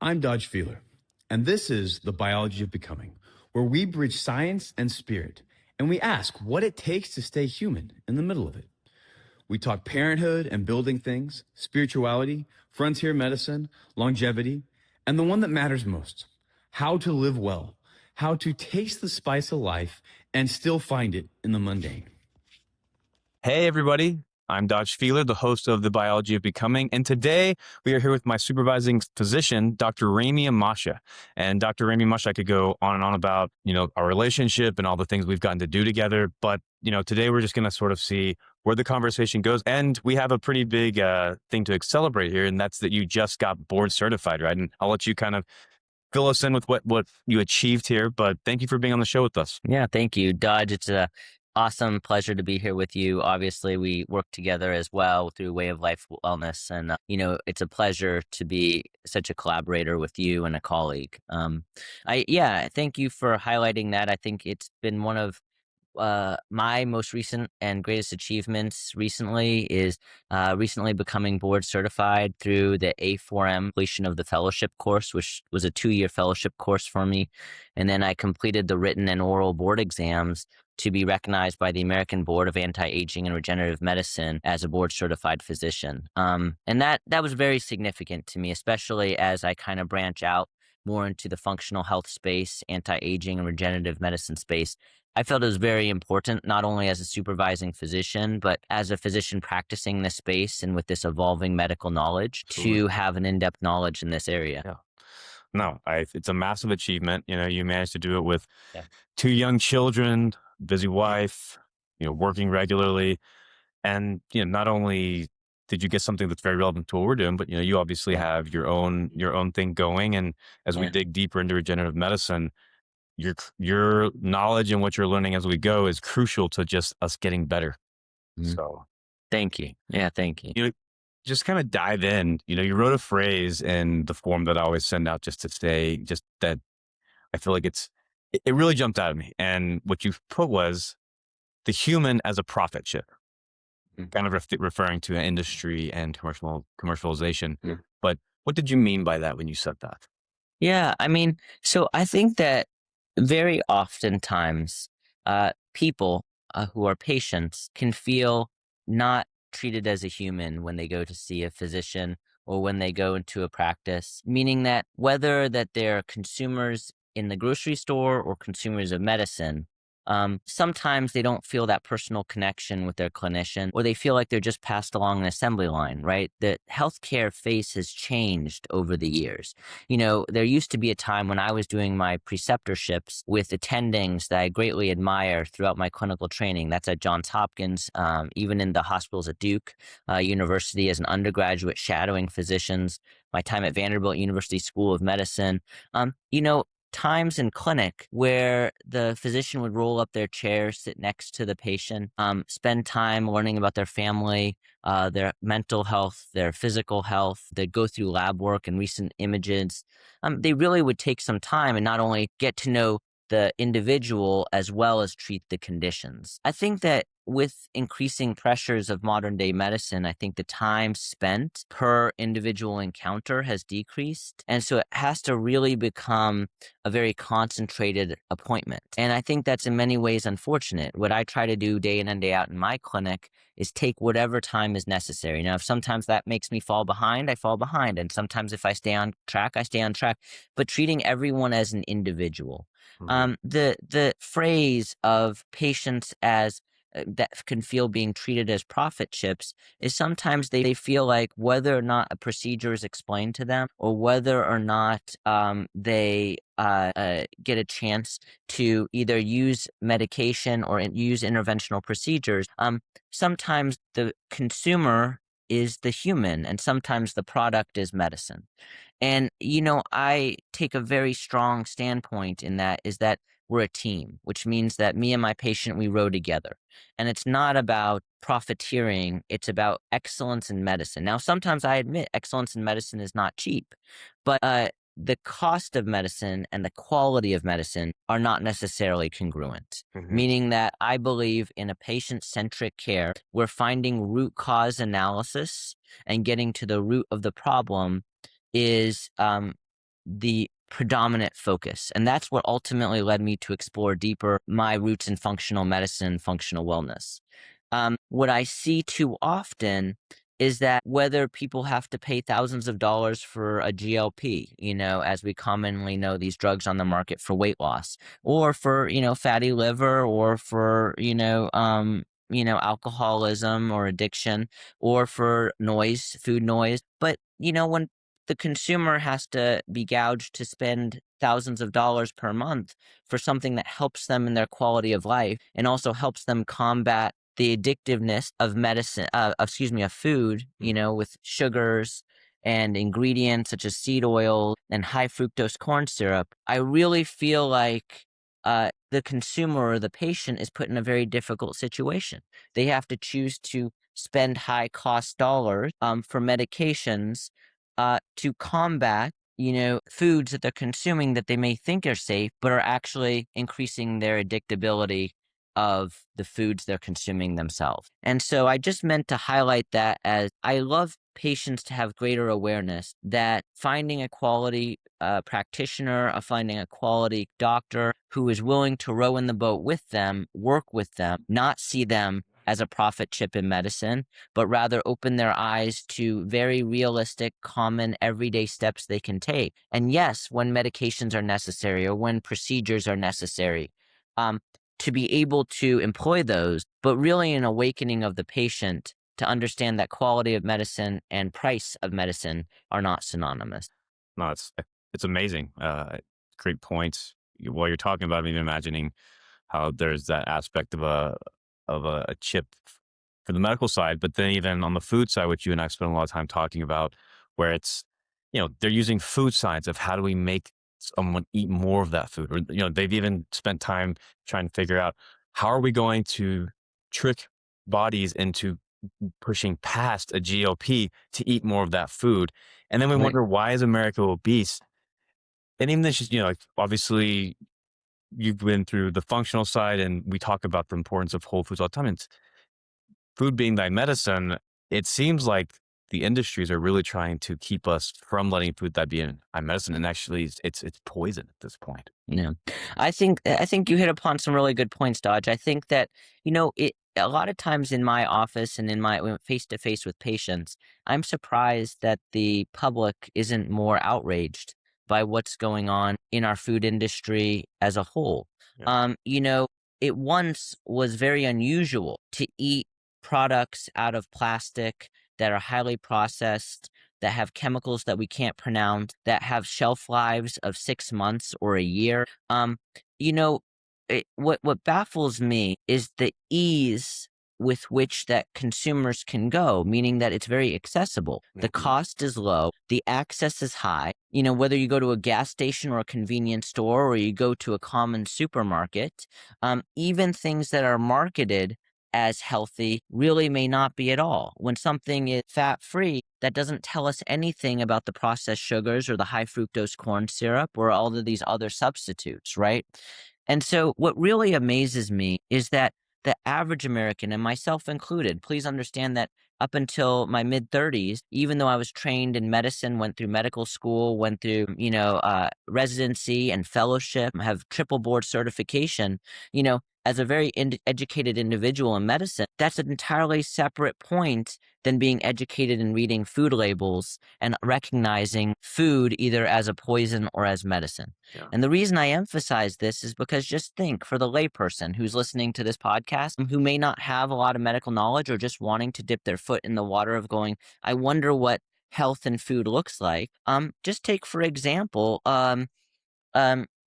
I'm Dodge Feeler, and this is The Biology of Becoming, where we bridge science and spirit, and we ask what it takes to stay human in the middle of it. We talk parenthood and building things, spirituality, frontier medicine, longevity, and the one that matters most, how to live well, how to taste the spice of life and still find it in the mundane. Hey, everybody. I'm Dodge Feeler, the host of The Biology of Becoming. And today we are here with my supervising physician, Dr. Raimy Amasha. And Dr. Raimy Amasha, I could go on and on about, our relationship and all the things we've gotten to do together. But, today we're just going to sort of see where the conversation goes. And we have a pretty big thing to celebrate here. And that's that you just got board certified, right? And I'll let you kind of fill us in with what you achieved here. But thank you for being on the show with us. Yeah, thank you, Dodge. It's a awesome pleasure to be here with you. Obviously, we work together as well through Way of Life Wellness. And, it's a pleasure to be such a collaborator with you and a colleague. Thank you for highlighting that. I think it's been one of my most recent and greatest achievements recently is recently becoming board certified through the A4M completion of the fellowship course, which was a 2-year fellowship course for me. And then I completed the written and oral board exams to be recognized by the American Board of Anti-Aging and Regenerative Medicine as a board certified physician. And that was very significant to me, especially as I kind of branch out more into the functional health space, anti-aging and regenerative medicine space. I felt it was very important, not only as a supervising physician, but as a physician practicing this space and with this evolving medical knowledge to have an in-depth knowledge in this area. Yeah. No, it's a massive achievement. You managed to do it with 2 young children, busy wife, working regularly. And, not only did you get something that's very relevant to what we're doing, but, you obviously have your own thing going. And as we dig deeper into regenerative medicine, your knowledge and what you're learning as we go is crucial to just us getting better. Mm-hmm. So thank you. Yeah, thank you. Just kind of dive in. You wrote a phrase in the form that I always send out just to say, just that I feel like it really jumped out at me. And what you put was the human as a profit share, kind of referring to industry and commercialization. But what did you mean by that when you said that? Yeah, so I think that very oftentimes people who are patients can feel not treated as a human when they go to see a physician or when they go into a practice, meaning that whether that they're consumers in the grocery store or consumers of medicine, sometimes they don't feel that personal connection with their clinician, or they feel like they're just passed along an assembly line, right? The healthcare face has changed over the years. There used to be a time when I was doing my preceptorships with attendings that I greatly admire throughout my clinical training. That's at Johns Hopkins, even in the hospitals at Duke University as an undergraduate shadowing physicians, my time at Vanderbilt University School of Medicine. Times in clinic where the physician would roll up their chair, sit next to the patient, spend time learning about their family, their mental health, their physical health. They'd go through lab work and recent images. They really would take some time and not only get to know the individual as well as treat the conditions. I think that with increasing pressures of modern day medicine, I think the time spent per individual encounter has decreased. And so it has to really become a very concentrated appointment. And I think that's in many ways unfortunate. What I try to do day in and day out in my clinic is take whatever time is necessary. Now, if sometimes that makes me fall behind, I fall behind. And sometimes if I stay on track, I stay on track. But treating everyone as an individual. The phrase of patients as that can feel being treated as profit chips is sometimes they feel like whether or not a procedure is explained to them or whether or not they get a chance to either use medication or use interventional procedures. Sometimes the consumer is the human and sometimes the product is medicine. And, I take a very strong standpoint in that is that we're a team, which means that me and my patient, we row together. And it's not about profiteering. It's about excellence in medicine. Now, sometimes I admit excellence in medicine is not cheap, but the cost of medicine and the quality of medicine are not necessarily congruent, meaning that I believe in a patient-centric care. We're finding root cause analysis and getting to the root of the problem is the predominant focus. And that's what ultimately led me to explore deeper my roots in functional medicine, functional wellness. What I see too often is that whether people have to pay thousands of dollars for a GLP, as we commonly know these drugs on the market for weight loss, or for, fatty liver, or for, alcoholism or addiction, or for noise, food noise. But, when the consumer has to be gouged to spend thousands of dollars per month for something that helps them in their quality of life and also helps them combat the addictiveness of of food, with sugars and ingredients such as seed oil and high fructose corn syrup, I really feel like the consumer or the patient is put in a very difficult situation. They have to choose to spend high cost dollars for medications to combat foods that they're consuming that they may think are safe, but are actually increasing their addictability of the foods they're consuming themselves. And so I just meant to highlight that, as I love patients to have greater awareness that finding a quality practitioner, finding a quality doctor who is willing to row in the boat with them, work with them, not see them as a profit chip in medicine, but rather open their eyes to very realistic, common, everyday steps they can take. And yes, when medications are necessary or when procedures are necessary, to be able to employ those, but really an awakening of the patient to understand that quality of medicine and price of medicine are not synonymous. No, it's amazing. Great points. While you're talking about it, I'm imagining how there's that aspect of a chip for the medical side, but then even on the food side, which you and I spent a lot of time talking about, where it's, they're using food science of how do we make someone eat more of that food, or they've even spent time trying to figure out how are we going to trick bodies into pushing past a GLP to eat more of that food. And then we Right. wonder, why is America obese? And even this is, like, obviously you've been through the functional side and we talk about the importance of whole foods all the time. It's food being thy medicine. It seems like the industries are really trying to keep us from letting food that be in our medicine. And actually it's poison at this point. Yeah. I think you hit upon some really good points, Dodge. I think that, it a lot of times in my office and in my face to face with patients, I'm surprised that the public isn't more outraged by what's going on in our food industry as a whole. Yeah. It once was very unusual to eat products out of plastic that are highly processed, that have chemicals that we can't pronounce, that have shelf lives of 6 months or a year. You know, what baffles me is the ease with which that consumers can go, meaning that it's very accessible. The cost is low, the access is high. Whether you go to a gas station or a convenience store, or you go to a common supermarket, even things that are marketed as healthy really may not be at all. When something is fat free, that doesn't tell us anything about the processed sugars or the high fructose corn syrup or all of these other substitutes, right? And so what really amazes me is that the average American, and myself included, please understand that up until my mid 30s, even though I was trained in medicine, went through medical school, went through, residency and fellowship, have triple board certification, as a very educated individual in medicine, that's an entirely separate point than being educated in reading food labels and recognizing food either as a poison or as medicine. Yeah. And the reason I emphasize this is because just think, for the layperson who's listening to this podcast, who may not have a lot of medical knowledge or just wanting to dip their foot in the water of going, I wonder what health and food looks like. Just take, for example,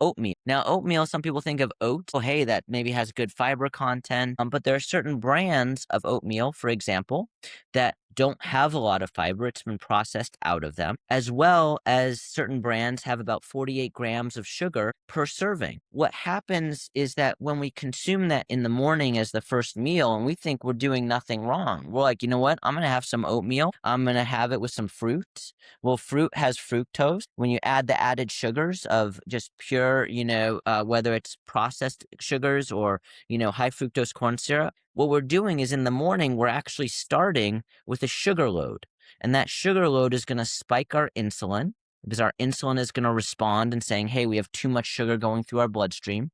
oatmeal. Now, oatmeal, some people think of oat. Oh, hey, that maybe has good fiber content. But there are certain brands of oatmeal, for example, that don't have a lot of fiber. It's been processed out of them, as well as certain brands have about 48 grams of sugar per serving. What happens is that when we consume that in the morning as the first meal and we think we're doing nothing wrong, we're like, you know what? I'm going to have some oatmeal. I'm going to have it with some fruit. Well, fruit has fructose. When you add the added sugars of just pure, whether it's processed sugars or, high fructose corn syrup, what we're doing is in the morning, we're actually starting with a sugar load. And that sugar load is going to spike our insulin. because our insulin is going to respond and saying, hey, we have too much sugar going through our bloodstream.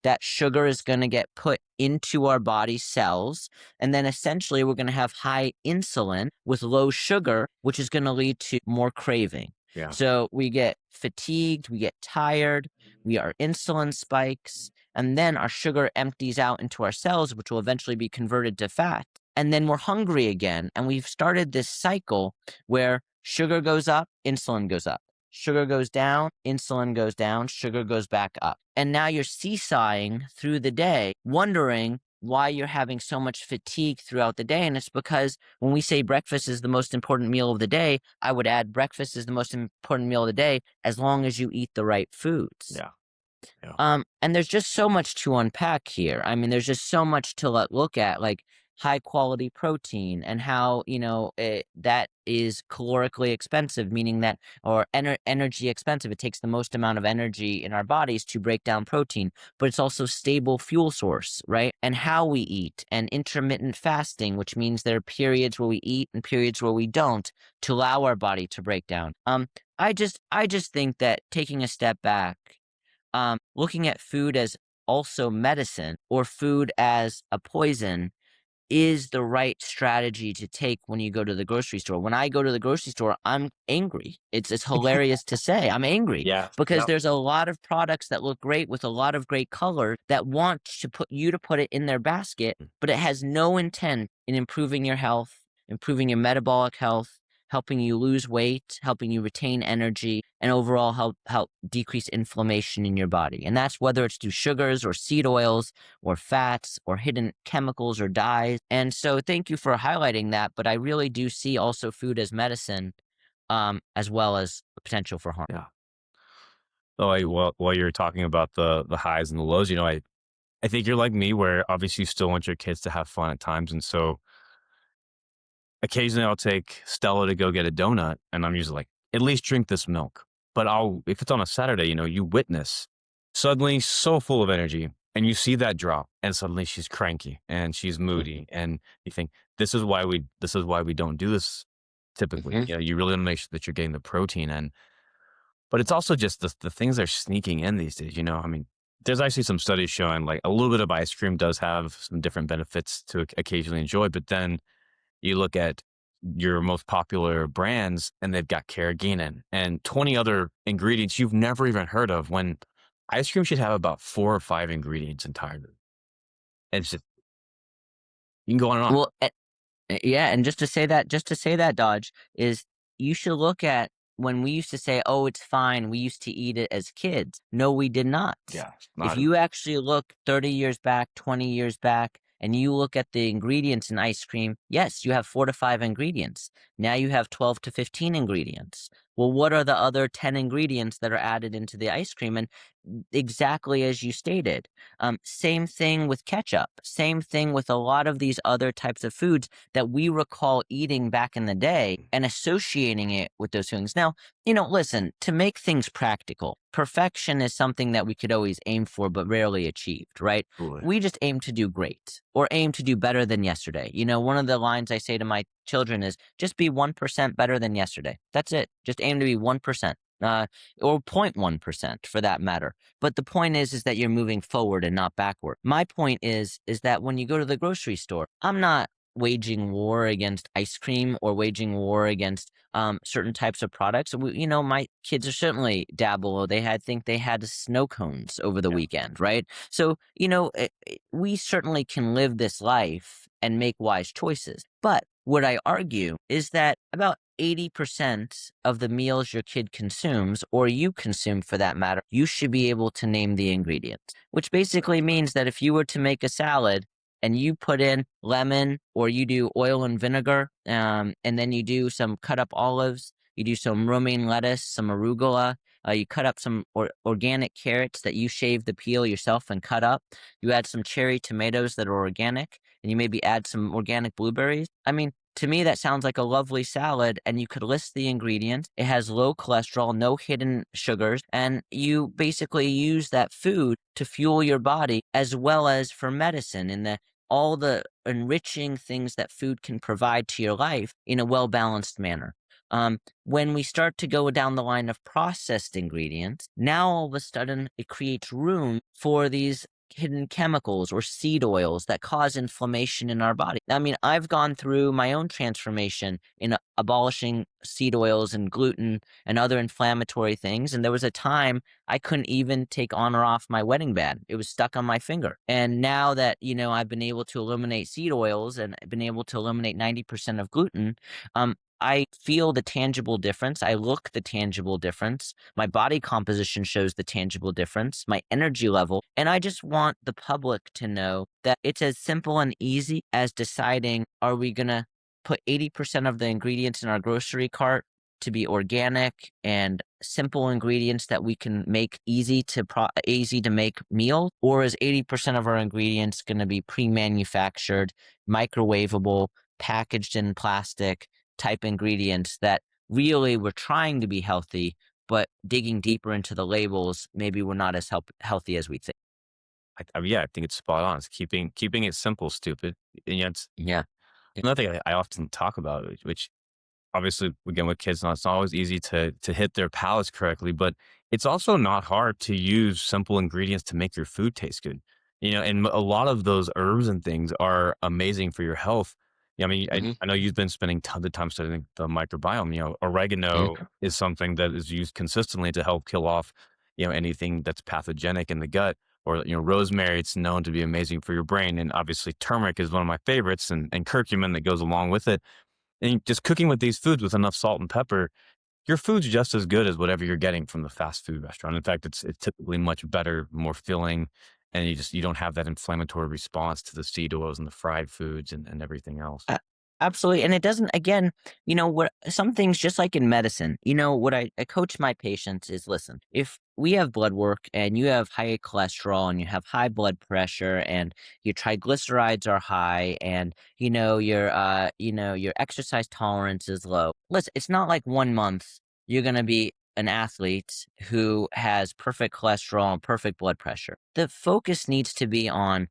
That sugar is going to get put into our body cells. And then essentially we're going to have high insulin with low sugar, which is going to lead to more craving. Yeah. So we get fatigued, we get tired, we are insulin spikes, and then our sugar empties out into our cells, which will eventually be converted to fat. And then we're hungry again. And we've started this cycle where sugar goes up, insulin goes up. Sugar goes down, insulin goes down, sugar goes back up. And now you're seesawing through the day, wondering why you're having so much fatigue throughout the day. And it's because when we say breakfast is the most important meal of the day, I would add breakfast is the most important meal of the day as long as you eat the right foods. Yeah. And there's just so much to unpack here. I mean, there's just so much to look at, like high quality protein and how, that is calorically expensive, meaning that, or energy expensive. It takes the most amount of energy in our bodies to break down protein, but it's also stable fuel source, right? And how we eat, and intermittent fasting, which means there are periods where we eat and periods where we don't to allow our body to break down. I just think that taking a step back, looking at food as also medicine or food as a poison is the right strategy to take when you go to the grocery store. When I go to the grocery store, I'm angry. It's hilarious to say I'm angry because there's a lot of products that look great with a lot of great color that want to put it in their basket, but it has no intent in improving your health, improving your metabolic health, helping you lose weight, helping you retain energy, and overall help decrease inflammation in your body. And that's whether it's through sugars or seed oils or fats or hidden chemicals or dyes. And so thank you for highlighting that, but I really do see also food as medicine, as well as the potential for harm. Yeah. So while you're talking about the highs and the lows, I think you're like me, where obviously you still want your kids to have fun at times. And so occasionally I'll take Stella to go get a donut, and I'm usually like, at least drink this milk. But if it's on a Saturday, you witness suddenly so full of energy, and you see that drop, and suddenly she's cranky and she's moody, and you think this is why we don't do this typically. Mhm. You really want to make sure that you're getting the protein, but it's also just the things that are sneaking in these days. I mean, there's actually some studies showing like a little bit of ice cream does have some different benefits to occasionally enjoy, but then you look at your most popular brands and they've got carrageenan and 20 other ingredients you've never even heard of, when ice cream should have about 4 or 5 ingredients entirely. And it's just, you can go on and on. Well, yeah, and just to say that, Dodge, is you should look at when we used to say, "Oh, it's fine. We used to eat it as kids." No, we did not. Yeah. If you actually look 30 years back, 20 years back, and you look at the ingredients in ice cream, yes, you have 4 to 5 ingredients. Now you have 12 to 15 ingredients. Well, what are the other 10 ingredients that are added into the ice cream? And exactly as you stated, same thing with ketchup, same thing with a lot of these other types of foods that we recall eating back in the day and associating it with those things. Now, listen, to make things practical, perfection is something that we could always aim for, but rarely achieved, right? Absolutely. We just aim to do great or aim to do better than yesterday. One of the lines I say to my children is just be 1% better than yesterday. That's it. Just aim to be 1%. Or 0.1% for that matter. But the point is that you're moving forward and not backward. My point is that when you go to the grocery store, I'm not waging war against ice cream or waging war against certain types of products. My kids are certainly dabble. Think they had snow cones over the weekend, right? So, we certainly can live this life and make wise choices. But what I argue is that about 80% of the meals your kid consumes, or you consume for that matter, you should be able to name the ingredients, which basically means that if you were to make a salad and you put in lemon, or you do oil and vinegar, and then you do some cut up olives, you do some romaine lettuce, some arugula, you cut up some organic carrots that you shave the peel yourself and cut up, you add some cherry tomatoes that are organic, and you maybe add some organic blueberries. I mean, to me, that sounds like a lovely salad, and you could list the ingredients. It has low cholesterol, no hidden sugars, and you basically use that food to fuel your body as well as for medicine and all the enriching things that food can provide to your life in a well-balanced manner. When we start to go down the line of processed ingredients, now all of a sudden it creates room for these hidden chemicals or seed oils that cause inflammation in our body. I mean, I've gone through my own transformation in abolishing seed oils and gluten and other inflammatory things. And there was a time I couldn't even take on or off my wedding band. It was stuck on my finger. And now that, I've been able to eliminate seed oils and I've been able to eliminate 90% of gluten, I feel the tangible difference. I look the tangible difference. My body composition shows the tangible difference, my energy level. And I just want the public to know that it's as simple and easy as deciding, are we going to put 80% of the ingredients in our grocery cart to be organic and simple ingredients that we can make easy to make meals, or is 80% of our ingredients going to be pre-manufactured, microwavable, packaged in plastic type ingredients that really we're trying to be healthy, but digging deeper into the labels, maybe we're not as healthy as we think. Yeah, I think it's spot on. It's keeping it simple, stupid. And yet, it's Yeah. Yeah. another thing I often talk about, which obviously again with kids now, it's not always easy to hit their palates correctly, but it's also not hard to use simple ingredients to make your food taste good. And a lot of those herbs and things are amazing for your health. Yeah, I mean, Hmm. I know you've been spending tons of time studying the microbiome. Oregano Yeah. is something that is used consistently to help kill off, anything that's pathogenic in the gut. Or, rosemary, it's known to be amazing for your brain. And obviously turmeric is one of my favorites, and curcumin that goes along with it. And just cooking with these foods with enough salt and pepper, your food's just as good as whatever you're getting from the fast food restaurant. In fact, it's typically much better, more filling, and you don't have that inflammatory response to the seed oils and the fried foods and everything else. A Absolutely, and it doesn't again, what some things just like in medicine, what I coach my patients is, listen, if we have blood work and you have high cholesterol and you have high blood pressure and your triglycerides are high and your exercise tolerance is low. Listen, it's not like 1 month you're going to be an athlete who has perfect cholesterol and perfect blood pressure. The focus needs to be on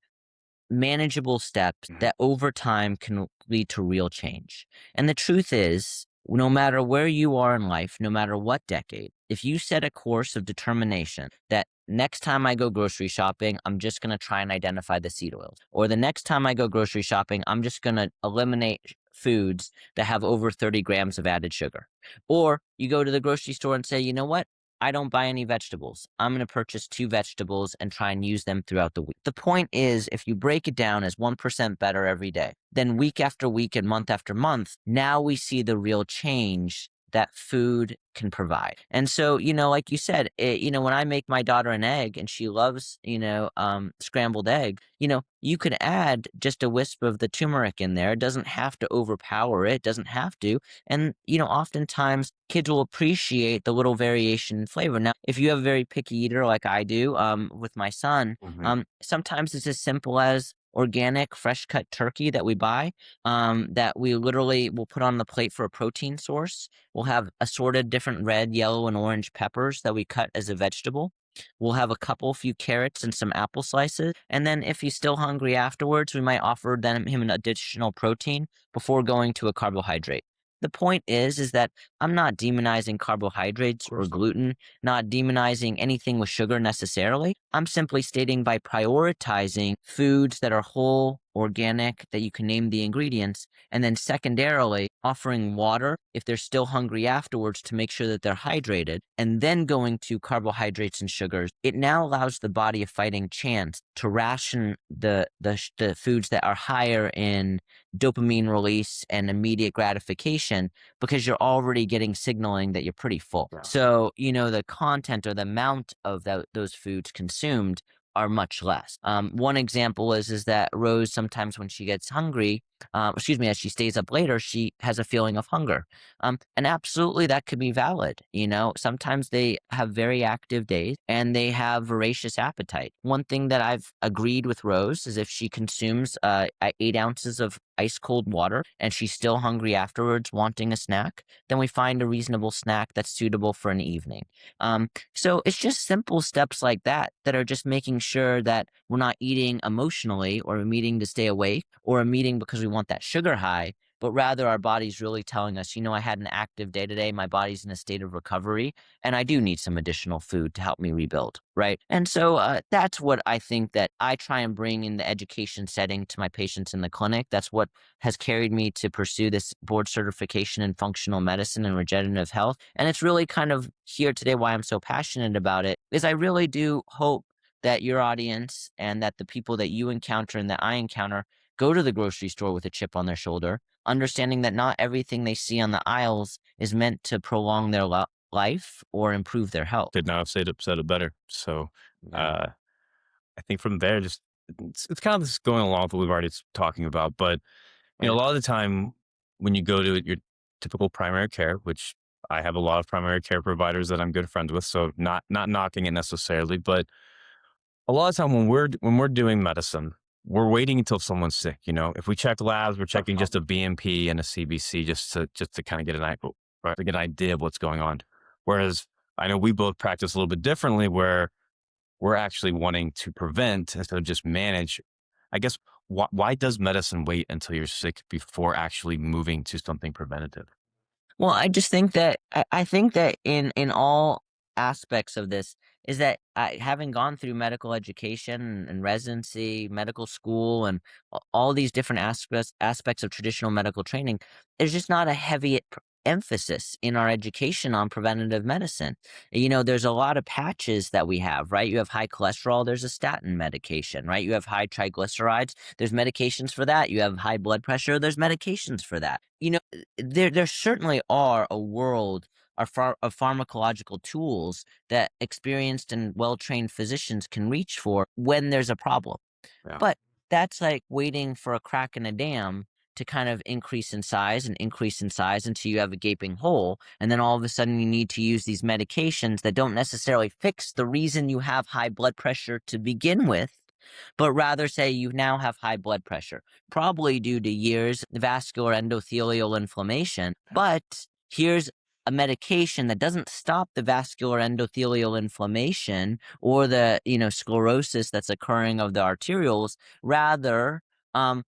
manageable steps Mhm. that over time can lead to real change. And the truth is, no matter where you are in life, no matter what decade, if you set a course of determination that next time I go grocery shopping, I'm just going to try and identify the seed oils, or the next time I go grocery shopping, I'm just going to eliminate foods that have over 30 grams of added sugar. Or you go to the grocery store and say, you know what? I don't buy any vegetables. I'm going to purchase 2 vegetables and try and use them throughout the week. The point is, if you break it down as 1% better every day, then week after week and month after month, now we see the real change that food can provide. And so, like you said, when I make my daughter an egg and she loves, scrambled egg, you could add just a wisp of the turmeric in there. It doesn't have to overpower it. It doesn't have to. And, oftentimes kids will appreciate the little variation in flavor. Now, if you have a very picky eater like I do, with my son, Mhm. sometimes it's as simple as organic fresh cut turkey that we buy, that we literally will put on the plate for a protein source. We'll have assorted different red, yellow, and orange peppers that we cut as a vegetable. We'll have a few carrots and some apple slices. And then if he's still hungry afterwards, we might offer him an additional protein before going to a carbohydrate. The point is that I'm not demonizing carbohydrates or gluten, not demonizing anything with sugar necessarily. I'm simply stating by prioritizing foods that are whole, organic, that you can name the ingredients, and then secondarily offering water if they're still hungry afterwards to make sure that they're hydrated, and then going to carbohydrates and sugars. It now allows the body a fighting chance to ration the foods that are higher in dopamine release and immediate gratification, because you're already getting signaling that you're pretty full. Yeah. So, the content or the amount of those foods consumed are much less. One example is that Rose, sometimes when she gets hungry, as she stays up later, she has a feeling of hunger. And absolutely that could be valid. Sometimes they have very active days and they have voracious appetite. One thing that I've agreed with Rose is if she consumes 8 ounces of ice cold water and she's still hungry afterwards, wanting a snack, then we find a reasonable snack that's suitable for an evening. So it's just simple steps like that that are just making sure that we're not eating emotionally, or we're eating to stay awake, or we're eating because we want that sugar high. but rather our body's really telling us, I had an active day today. My body's in a state of recovery, and I do need some additional food to help me rebuild, right? And so that's what I think that I try and bring in the education setting to my patients in the clinic. That's what has carried me to pursue this board certification in functional medicine and regenerative health. And it's really kind of here today why I'm so passionate about it, is I really do hope that your audience and that the people that you encounter and that I encounter go to the grocery store with a chip on their shoulder, understanding that not everything they see on the aisles is meant to prolong their life or improve their health. Could not have said it better. So, Yeah. uh, I think from there, just it's kind of this going along with what we've already talking about. But a lot of the time when you go to your typical primary care, which I have a lot of primary care providers that I'm good friends with, so not knocking it necessarily, but a lot of time when we're doing medicine, we're waiting until someone's sick. If we check labs, we're checking just a BMP and a CBC just to kind of get right, to get an idea of what's going on. Whereas I know we both practice a little bit differently, where we're actually wanting to prevent instead of just manage. I guess why does medicine wait until you're sick before actually moving to something preventative? Well, I just think that I think that in all aspects of this is that having gone through medical education and residency, medical school, and all these different aspects of traditional medical training, there's just not a heavy emphasis in our education on preventative medicine. There's a lot of patches that we have, right? You have high cholesterol, there's a statin medication, right? You have high triglycerides, there's medications for that. You have high blood pressure, there's medications for that. There certainly are a world of pharmacological tools that experienced and well-trained physicians can reach for when there's a problem. Yeah. But that's like waiting for a crack in a dam to kind of increase in size and increase in size until you have a gaping hole. And then all of a sudden you need to use these medications that don't necessarily fix the reason you have high blood pressure to begin with, but rather say you now have high blood pressure, probably due to years of vascular endothelial inflammation. But here's a medication that doesn't stop the vascular endothelial inflammation or the sclerosis that's occurring of the arterioles. Rather,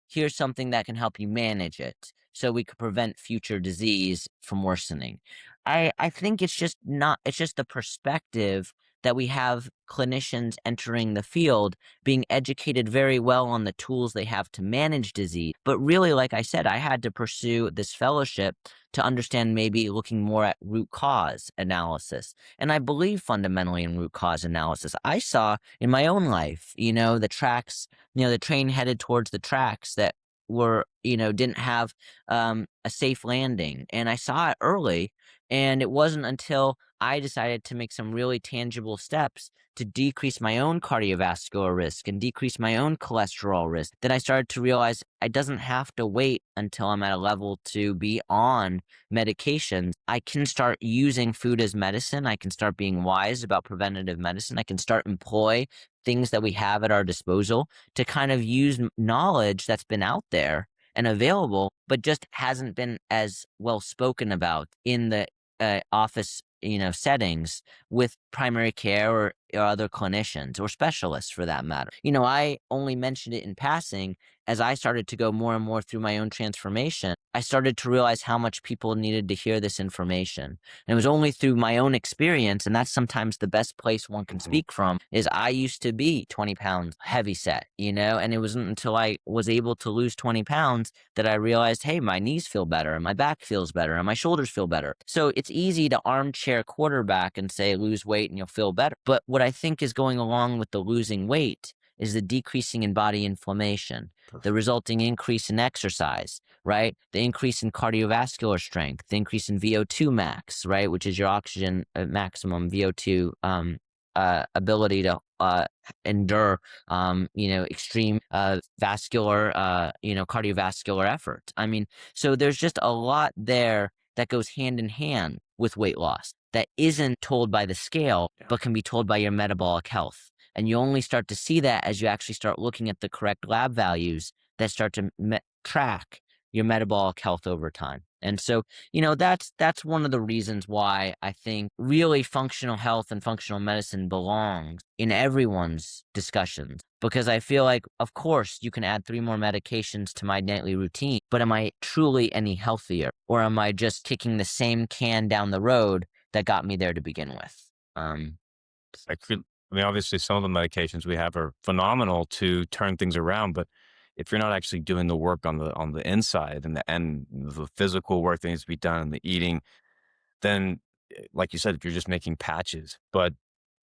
here's something that can help you manage it, so we could prevent future disease from worsening. I think it's just the perspective that we have clinicians entering the field being educated very well on the tools they have to manage disease. But really, like I said, I had to pursue this fellowship to understand maybe looking more at root cause analysis. And I believe fundamentally in root cause analysis. I saw in my own life, the tracks, the train headed towards the tracks that were, didn't have a safe landing. And I saw it early. And it wasn't until I decided to make some really tangible steps to decrease my own cardiovascular risk and decrease my own cholesterol risk that I started to realize I doesn't have to wait until I'm at a level to be on medications. I can start using food as medicine. I can start being wise about preventative medicine. I can start employ things that we have at our disposal to kind of use knowledge that's been out there and available, but just hasn't been as well spoken about in the office settings with primary care or other clinicians or specialists for that matter. I only mentioned it in passing. As I started to go more and more through my own transformation, I started to realize how much people needed to hear this information. And it was only through my own experience, and that's sometimes the best place one can speak from, is I used to be 20 pounds heavy set, and it wasn't until I was able to lose 20 pounds that I realized, hey, my knees feel better and my back feels better and my shoulders feel better. So it's easy to armchair quarterback and say, lose weight and you'll feel better. But what I think is going along with the losing weight is the decreasing in body inflammation, the resulting increase in exercise, right? The increase in cardiovascular strength, the increase in VO2 max, right? Which is your oxygen maximum VO2 ability to endure, extreme vascular, cardiovascular effort. I mean, so there's just a lot there that goes hand in hand with weight loss that isn't told by the scale, but can be told by your metabolic health. And you only start to see that as you actually start looking at the correct lab values that start to track your metabolic health over time. And so, that's one of the reasons why I think really functional health and functional medicine belongs in everyone's discussions. Because I feel like, of course, you can add 3 more medications to my nightly routine, but am I truly any healthier? Or am I just kicking the same can down the road that got me there to begin with? I mean, obviously, some of the medications we have are phenomenal to turn things around, but if you're not actually doing the work on the inside and the physical work that needs to be done and the eating, then, like you said, if you're just making patches. But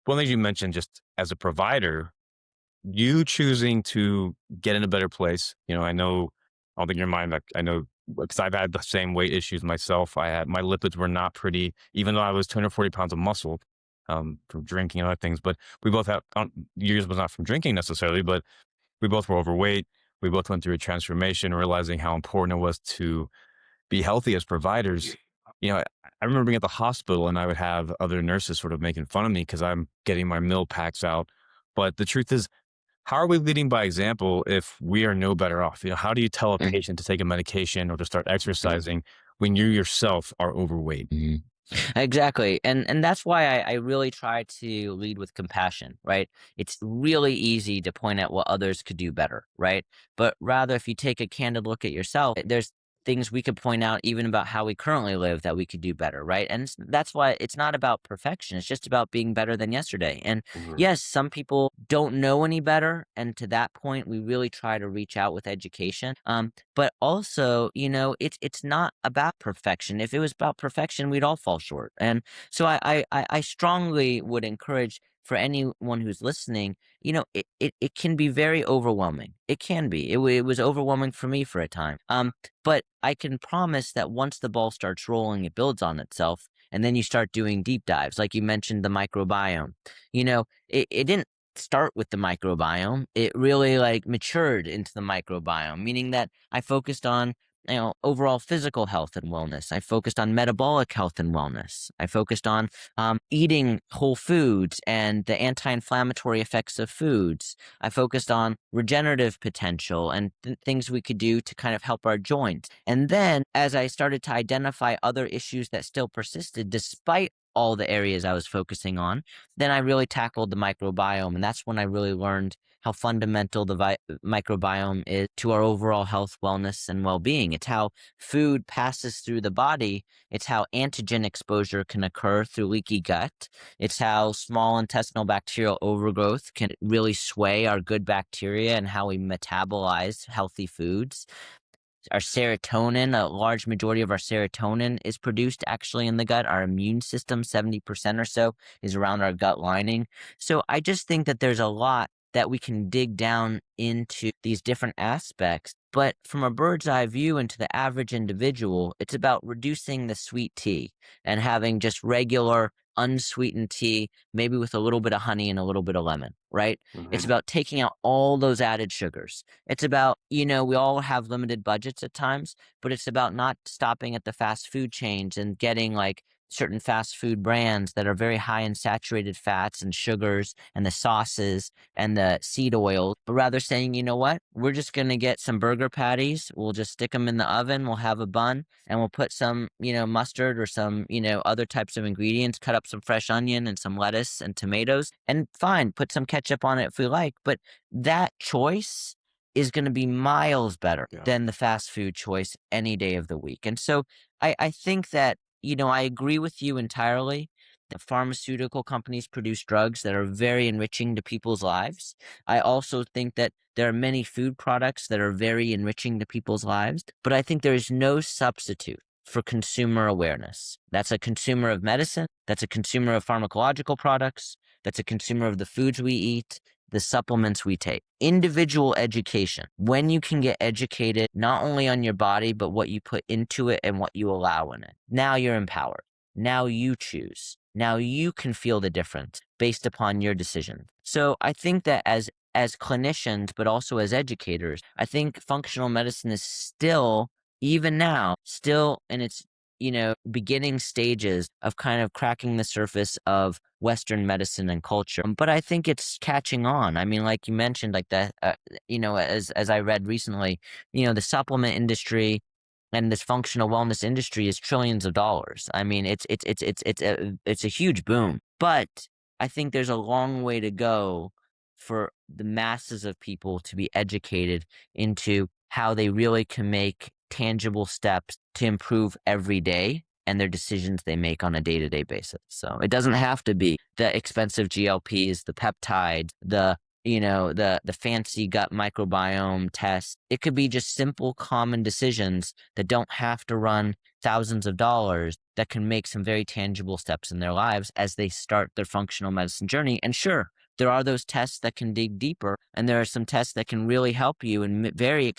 one thing you mentioned, just as a provider, you choosing to get in a better place. I know, I don't think your mind, like, I know because I've had the same weight issues myself. My lipids were not pretty, even though I was 240 pounds of muscle from drinking and other things. But we both have, yours was not from drinking necessarily, but we both were overweight. We both went through a transformation, realizing how important it was to be healthy as providers. I remember being at the hospital and I would have other nurses sort of making fun of me because I'm getting my meal packs out. But the truth is, how are we leading by example if we are no better off? How do you tell a patient to take a medication or to start exercising when you yourself are overweight? Mhm. Exactly. And that's why I really try to lead with compassion, right? It's really easy to point out what others could do better, right? But rather, if you take a candid look at yourself, there's things we could point out even about how we currently live that we could do better, right? And that's why it's not about perfection. It's just about being better than yesterday. And Mhm. yes, some people don't know any better. And to that point, we really try to reach out with education. But also, it's not about perfection. If it was about perfection, we'd all fall short. And so I strongly would encourage for anyone who's listening, it can be very overwhelming. It can be. It was overwhelming for me for a time. But I can promise that once the ball starts rolling, it builds on itself. And then you start doing deep dives, like you mentioned, the microbiome. It didn't start with the microbiome. It really like matured into the microbiome, meaning that I focused on overall physical health and wellness. I focused on metabolic health and wellness. I focused on eating whole foods and the anti-inflammatory effects of foods. I focused on regenerative potential and things we could do to kind of help our joints. And then as I started to identify other issues that still persisted despite all the areas I was focusing on, then I really tackled the microbiome. And that's when I really learned how fundamental the microbiome is to our overall health, wellness, and well-being. It's how food passes through the body. It's how antigen exposure can occur through leaky gut. It's how small intestinal bacterial overgrowth can really sway our good bacteria and how we metabolize healthy foods. Our serotonin, a large majority of our serotonin is produced actually in the gut. Our immune system, 70% or so, is around our gut lining. So I just think that there's a lot that we can dig down into these different aspects. But from a bird's eye view into the average individual, it's about reducing the sweet tea and having just regular unsweetened tea, maybe with a little bit of honey and a little bit of lemon, right? It's Mhm. about taking out all those added sugars. It's about, we all have limited budgets at times, but it's about not stopping at the fast food chains and getting like certain fast food brands that are very high in saturated fats and sugars and the sauces and the seed oils, but rather saying, you know what, we're just going to get some burger patties. We'll just stick them in the oven. We'll have a bun and we'll put some, mustard or some, other types of ingredients, cut up some fresh onion and some lettuce and tomatoes, and fine, put some ketchup on it if we like. But that choice is going to be miles better Yeah. than the fast food choice any day of the week. And so I think that, I agree with you entirely that pharmaceutical companies produce drugs that are very enriching to people's lives. I also think that there are many food products that are very enriching to people's lives, but I think there is no substitute for consumer awareness. That's a consumer of medicine, that's a consumer of pharmacological products, that's a consumer of the foods we eat, the supplements we take. Individual education. When you can get educated not only on your body, but what you put into it and what you allow in it. Now you're empowered. Now you choose. Now you can feel the difference based upon your decision. So I think that as clinicians, but also as educators, I think functional medicine is still, even now, still in its beginning stages of kind of cracking the surface of Western medicine and culture. But I think it's catching on. I mean, like you mentioned, like that, as I read recently, the supplement industry and this functional wellness industry is trillions of dollars. I mean, it's a huge boom, but I think there's a long way to go for the masses of people to be educated into how they really can make tangible steps to improve every day and their decisions they make on a day-to-day basis. So it doesn't have to be the expensive GLPs, the peptides, the fancy gut microbiome test. It could be just simple, common decisions that don't have to run thousands of dollars that can make some very tangible steps in their lives as they start their functional medicine journey. And sure, there are those tests that can dig deeper, and there are some tests that can really help you in very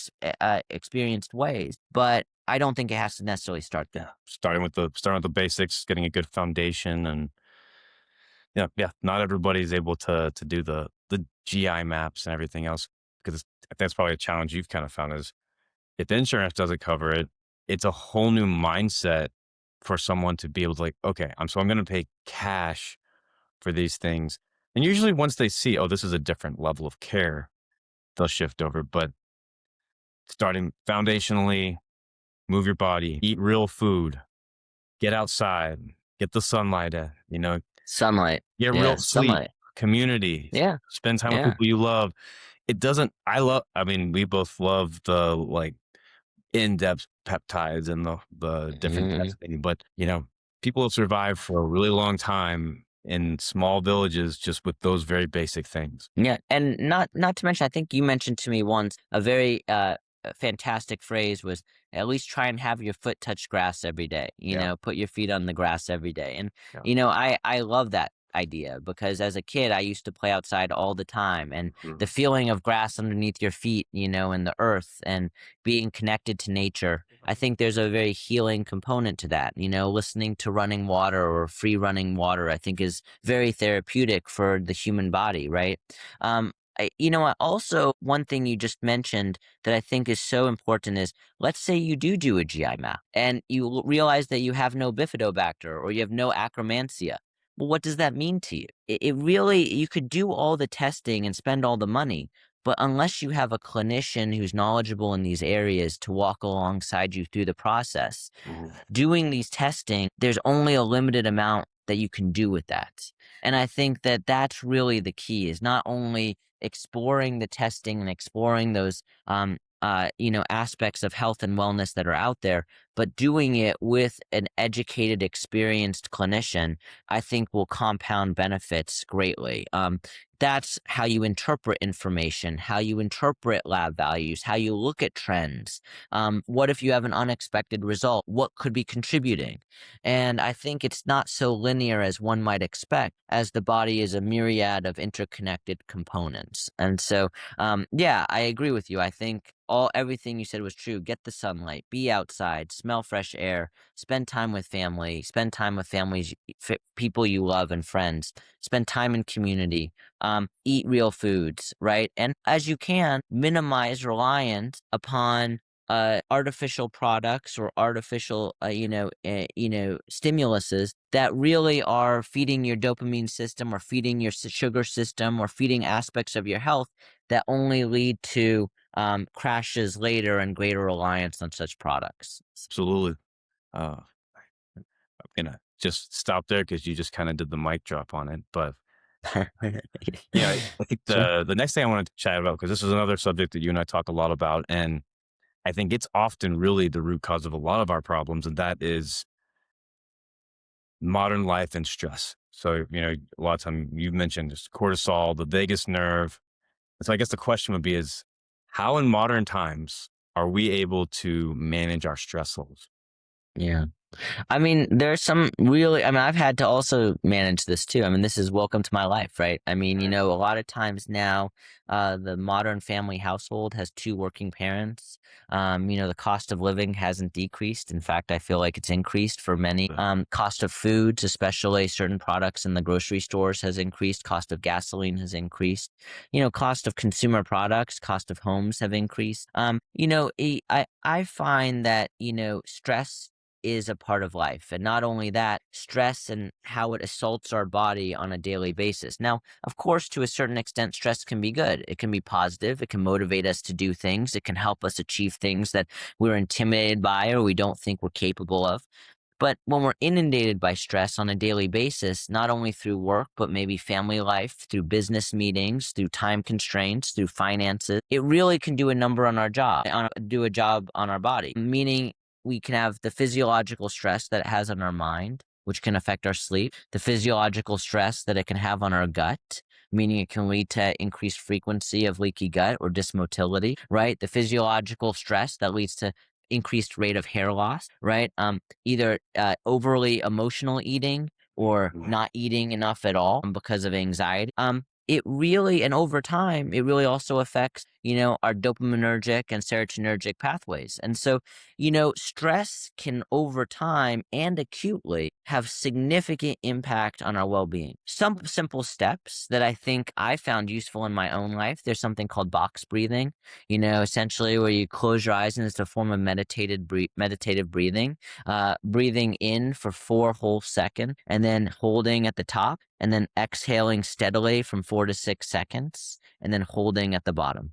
experienced ways. But I don't think it has to necessarily start there. Starting with the basics, getting a good foundation, and yeah, not everybody's able to do the GI maps and everything else, because I think that's probably a challenge you've kind of found is if the insurance doesn't cover it, it's a whole new mindset for someone to be able to like, okay, I'm going to pay cash for these things. And usually once they see, oh, this is a different level of care, they'll shift over. But starting foundationally, move your body, eat real food, get outside, get the sunlight Sunlight. get Yeah, real sleep, sunlight. community, Yeah. spend time with Yeah. people you love. I mean, we both love the like in-depth peptides and the different Mhm. testing, but people have survived for a really long time in small villages just with those very basic things. Yeah, and not to mention, I think you mentioned to me once a very fantastic phrase was at least try and have your foot touch grass every day. Yeah. Put your feet on the grass every day, and Yeah. I love that idea because as a kid I used to play outside all the time, and the Mhm. feeling of grass underneath your feet, and the earth and being connected to nature. I think there's a very healing component to that. Listening to running water or free running water, I think is very therapeutic for the human body, right? Also, one thing you just mentioned that I think is so important is let's say you do a GI map and you realize that you have no bifidobacter or you have no akromansia. Well, what does that mean to you? It really, you could do all the testing and spend all the money, but unless you have a clinician who's knowledgeable in these areas to walk alongside you through the process, doing these testing, there's only a limited amount that you can do with that. And I think that that's really the key is not only exploring the testing and exploring those aspects of health and wellness that are out there, but doing it with an educated, experienced clinician, I think will compound benefits greatly. That's how you interpret information, how you interpret lab values, how you look at trends. What if you have an unexpected result? What could be contributing? And I think it's not so linear as one might expect, as the body is a myriad of interconnected components. And so, yeah, I agree with you. I think everything you said was true. Get the sunlight, be outside, smell fresh air, spend time with family, spend time with families, people you love and friends, spend time in community, eat real foods, right? And as you can, minimize reliance upon artificial products or artificial, stimuluses that really are feeding your dopamine system or feeding your sugar system or feeding aspects of your health that only lead to crashes later and greater reliance on such products. Absolutely. Uh, I'm gonna just stop there because you just kind of did the mic drop on it. But I think Sure. the next thing I wanted to chat about, because this is another subject that you and I talk a lot about, and I think it's often really the root cause of a lot of our problems, and that is modern life and stress. So, a lot of time you've mentioned just cortisol, the vagus nerve. And so I guess the question would be is how in modern times are we able to manage our stress levels? Yeah. I mean, there's some really, I've had to also manage this too. This is welcome to my life, right? A lot of times now, the modern family household has two working parents. The cost of living hasn't decreased. In fact, I feel like it's increased for many. Cost of foods, especially certain products in the grocery stores, has increased. Cost of gasoline has increased. Cost of consumer products, cost of homes have increased. I find that, stress is a part of life. And not only that, stress and how it assaults our body on a daily basis. Now, of course, to a certain extent, stress can be good. It can be positive. It can motivate us to do things. It can help us achieve things that we're intimidated by or we don't think we're capable of. But when we're inundated by stress on a daily basis, not only through work, but maybe family life, through business meetings, through time constraints, through finances, it really can do a number on our job, do a job on our body, meaning we can have the physiological stress that it has on our mind, which can affect our sleep, the physiological stress that it can have on our gut, meaning it can lead to increased frequency of leaky gut or dysmotility, right? The physiological stress that leads to increased rate of hair loss, right? Either overly emotional eating or not eating enough at all because of anxiety. It really, and over time, it really also affects, our dopaminergic and serotonergic pathways. And so, stress can over time and acutely have significant impact on our well-being. Some simple steps that I think I found useful in my own life, there's something called box breathing, essentially where you close your eyes and it's a form of meditative breathing, breathing in for 4 whole seconds and then holding at the top and then exhaling steadily from 4 to 6 seconds and then holding at the bottom.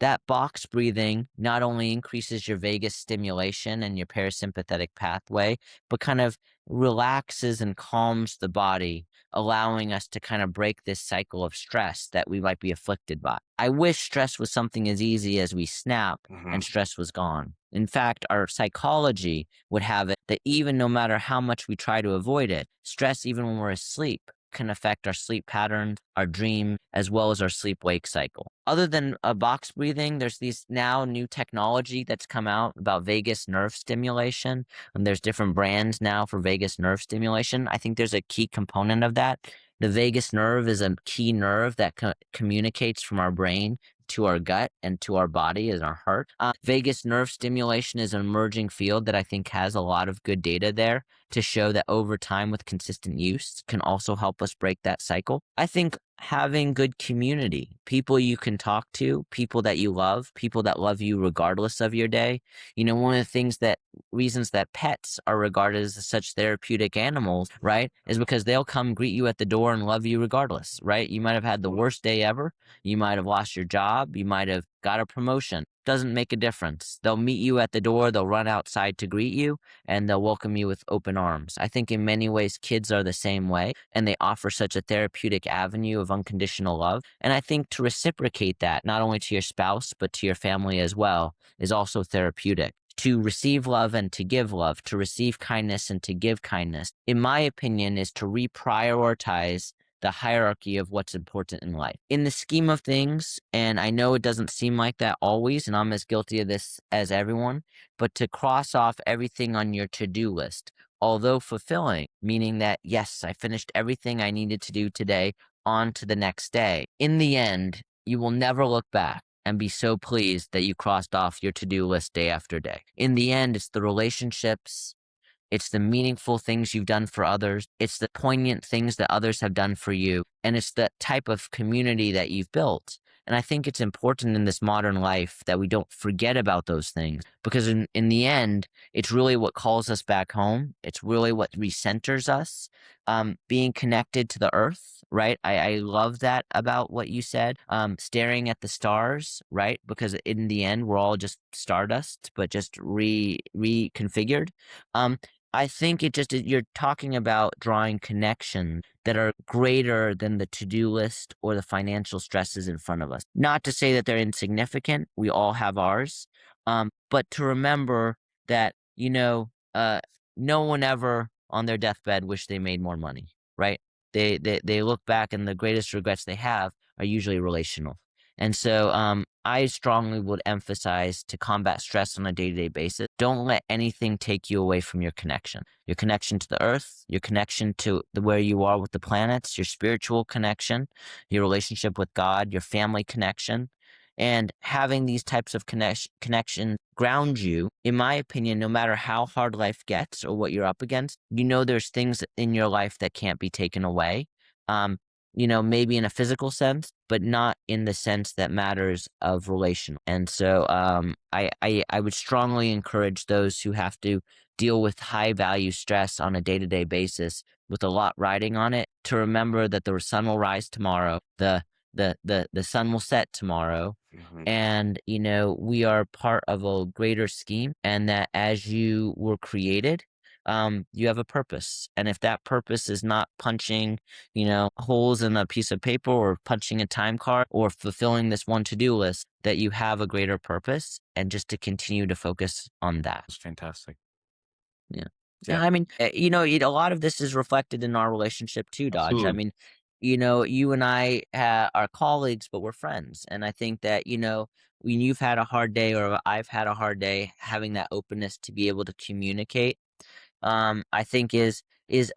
That box breathing not only increases your vagus stimulation and your parasympathetic pathway, but kind of relaxes and calms the body, allowing us to kind of break this cycle of stress that we might be afflicted by. I wish stress was something as easy as we snap and stress was gone. In fact, our psychology would have it that even no matter how much we try to avoid it, stress, even when we're asleep, can affect our sleep patterns, our dream, as well as our sleep-wake cycle. Other than box breathing, there's these now new technology that's come out about vagus nerve stimulation, and there's different brands now for vagus nerve stimulation. I think there's a key component of that. The vagus nerve is a key nerve that communicates from our brain to our gut and to our body and our heart. Vagus nerve stimulation is an emerging field that I think has a lot of good data there to show that over time with consistent use can also help us break that cycle. I think having good community, people you can talk to, people that you love, people that love you regardless of your day. One of the reasons that pets are regarded as such therapeutic animals, right, is because they'll come greet you at the door and love you regardless, right? You might have had the worst day ever. You might have lost your job. You might have got a promotion. Doesn't make a difference. They'll meet you at the door. They'll run outside to greet you and they'll welcome you with open arms. I think in many ways, kids are the same way and they offer such a therapeutic avenue of unconditional love. And I think to reciprocate that, not only to your spouse, but to your family as well, is also therapeutic. To receive love and to give love, to receive kindness and to give kindness, in my opinion, is to reprioritize the hierarchy of what's important in life. In the scheme of things, and I know it doesn't seem like that always, and I'm as guilty of this as everyone, but to cross off everything on your to-do list, although fulfilling, meaning that, yes, I finished everything I needed to do today, on to the next day. In the end, you will never look back and be so pleased that you crossed off your to-do list day after day. In the end, it's the relationships, it's the meaningful things you've done for others. It's the poignant things that others have done for you. And it's the type of community that you've built. And I think it's important in this modern life that we don't forget about those things because in the end, it's really what calls us back home. It's really what recenters us. Being connected to the earth, right? I love that about what you said. Staring at the stars, right? Because in the end, we're all just stardust, but just reconfigured. I think you're talking about drawing connections that are greater than the to-do list or the financial stresses in front of us. Not to say that they're insignificant. We all have ours. But to remember that, no one ever on their deathbed wished they made more money, right? They look back and the greatest regrets they have are usually relational. And so I strongly would emphasize to combat stress on a day-to-day basis, don't let anything take you away from your connection to the earth, your connection to where you are with the planets, your spiritual connection, your relationship with God, your family connection. And having these types of connection ground you, in my opinion, no matter how hard life gets or what you're up against, there's things in your life that can't be taken away. Maybe in a physical sense, but not in the sense that matters of relational. And so I would strongly encourage those who have to deal with high value stress on a day-to-day basis with a lot riding on it, to remember that the sun will rise tomorrow, the sun will set tomorrow, and we are part of a greater scheme, and that as you were created, you have a purpose. And if that purpose is not punching holes in a piece of paper, or punching a time card, or fulfilling this one to-do list, that you have a greater purpose, and just to continue to focus on that. That's fantastic. Yeah. Yeah. I mean, a lot of this is reflected in our relationship too, Dodge. I Absolutely. mean, you and I are colleagues, but we're friends. And I think that, when you've had a hard day, or I've had a hard day, having that openness to be able to communicate, I think is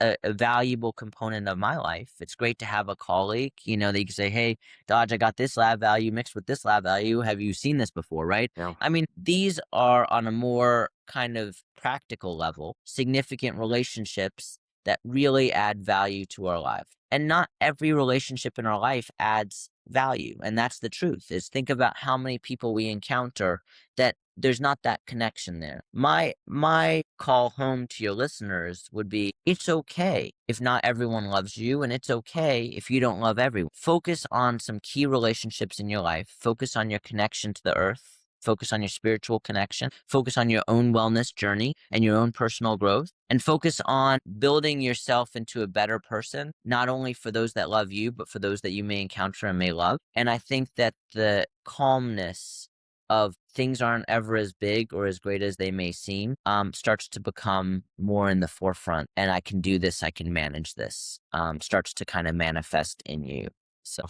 a valuable component of my life. It's great to have a colleague, that you can say, "Hey, Dodge, I got this lab value mixed with this lab value. Have you seen this before?" Right? Yeah. I mean, these are on a more kind of practical level, significant relationships that really add value to our life. And not every relationship in our life adds value. And that's the truth. Is think about how many people we encounter that there's not that connection there. My call home to your listeners would be, it's okay if not everyone loves you, and it's okay if you don't love everyone. Focus on some key relationships in your life. Focus on your connection to the earth. Focus on your spiritual connection. Focus on your own wellness journey and your own personal growth, and focus on building yourself into a better person, not only for those that love you, but for those that you may encounter and may love. And I think that the calmness of things aren't ever as big or as great as they may seem, starts to become more in the forefront. And I can do this, I can manage this, starts to kind of manifest in you. So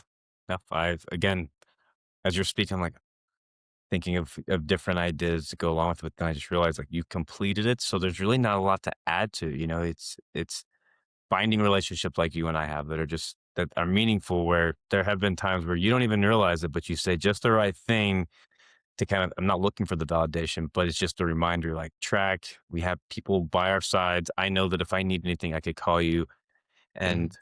Again, as you're speaking, I'm like thinking of different ideas to go along with it. And I just realized, like, you completed it. So there's really not a lot to add to, it's finding relationships like you and I have that are meaningful, where there have been times where you don't even realize it, but you say just the right thing to kind of, I'm not looking for the validation, but it's just a reminder, like, track, we have people by our sides. I know that if I need anything, I could call you. And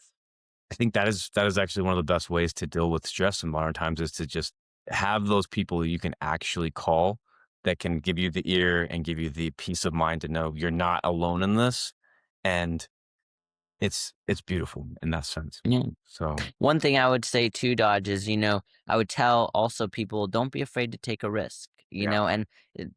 I think that is actually one of the best ways to deal with stress in modern times, is to just have those people you can actually call, that can give you the ear and give you the peace of mind to know you're not alone in this. And it's beautiful in that sense. yeah. So One thing I would say too, Dodge, is, I would tell also people, don't be afraid to take a risk, yeah. and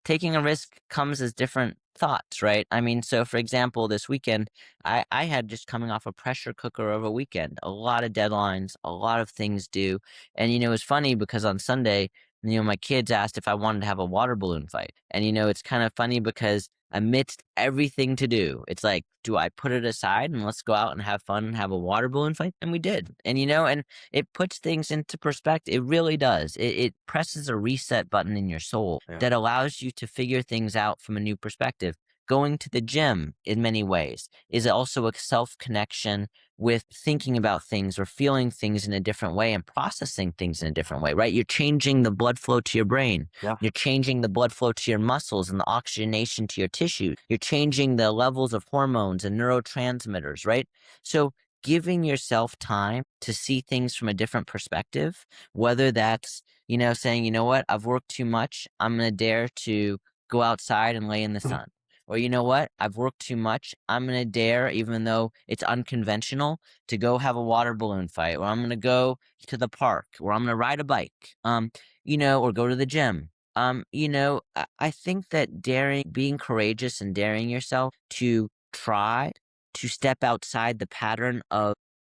taking a risk comes as different thoughts, right? I mean, so for example, this weekend, I had just coming off a pressure cooker of a weekend, a lot of deadlines, a lot of things due. And, it was funny because on Sunday, my kids asked if I wanted to have a water balloon fight. And, it's kind of funny because amidst everything to do, it's like, do I put it aside and let's go out and have fun and have a water balloon fight? And we did. And, and it puts things into perspective. It really does. It presses a reset button in your soul that allows you to figure things out from a new perspective. Going to the gym, in many ways, is also a self-connection with thinking about things or feeling things in a different way and processing things in a different way, right? You're changing the blood flow to your brain. Yeah. You're changing the blood flow to your muscles and the oxygenation to your tissue. You're changing the levels of hormones and neurotransmitters, right? So giving yourself time to see things from a different perspective, whether that's, saying, what, I've worked too much, I'm going to dare to go outside and lay in the sun. Or, what, I've worked too much, I'm going to dare, even though it's unconventional, to go have a water balloon fight, or I'm going to go to the park, or I'm going to ride a bike, or go to the gym. I think that being courageous and daring yourself to try to step outside the pattern of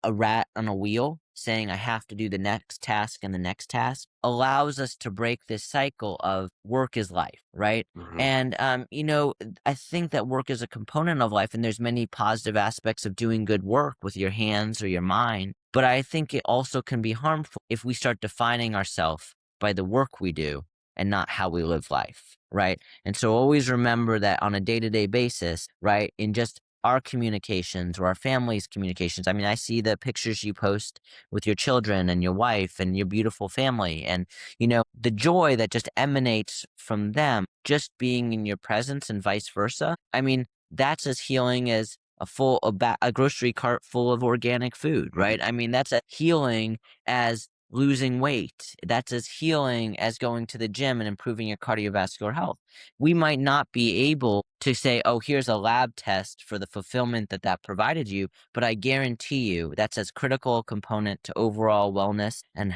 a rat on a wheel, saying I have to do the next task and the next task, allows us to break this cycle of work is life, right? And, I think that work is a component of life, and there's many positive aspects of doing good work with your hands or your mind. But I think it also can be harmful if we start defining ourselves by the work we do and not how we live life, right? And so always remember that on a day-to-day basis, right, in just our communications or our family's communications. I mean, I see the pictures you post with your children and your wife and your beautiful family, and, the joy that just emanates from them just being in your presence and vice versa. I mean, that's as healing as a grocery cart full of organic food, right? I mean, that's as healing as losing weight. That's as healing as going to the gym and improving your cardiovascular health. We might not be able to say, oh, here's a lab test for the fulfillment that provided you, but I guarantee you that's as critical a component to overall wellness and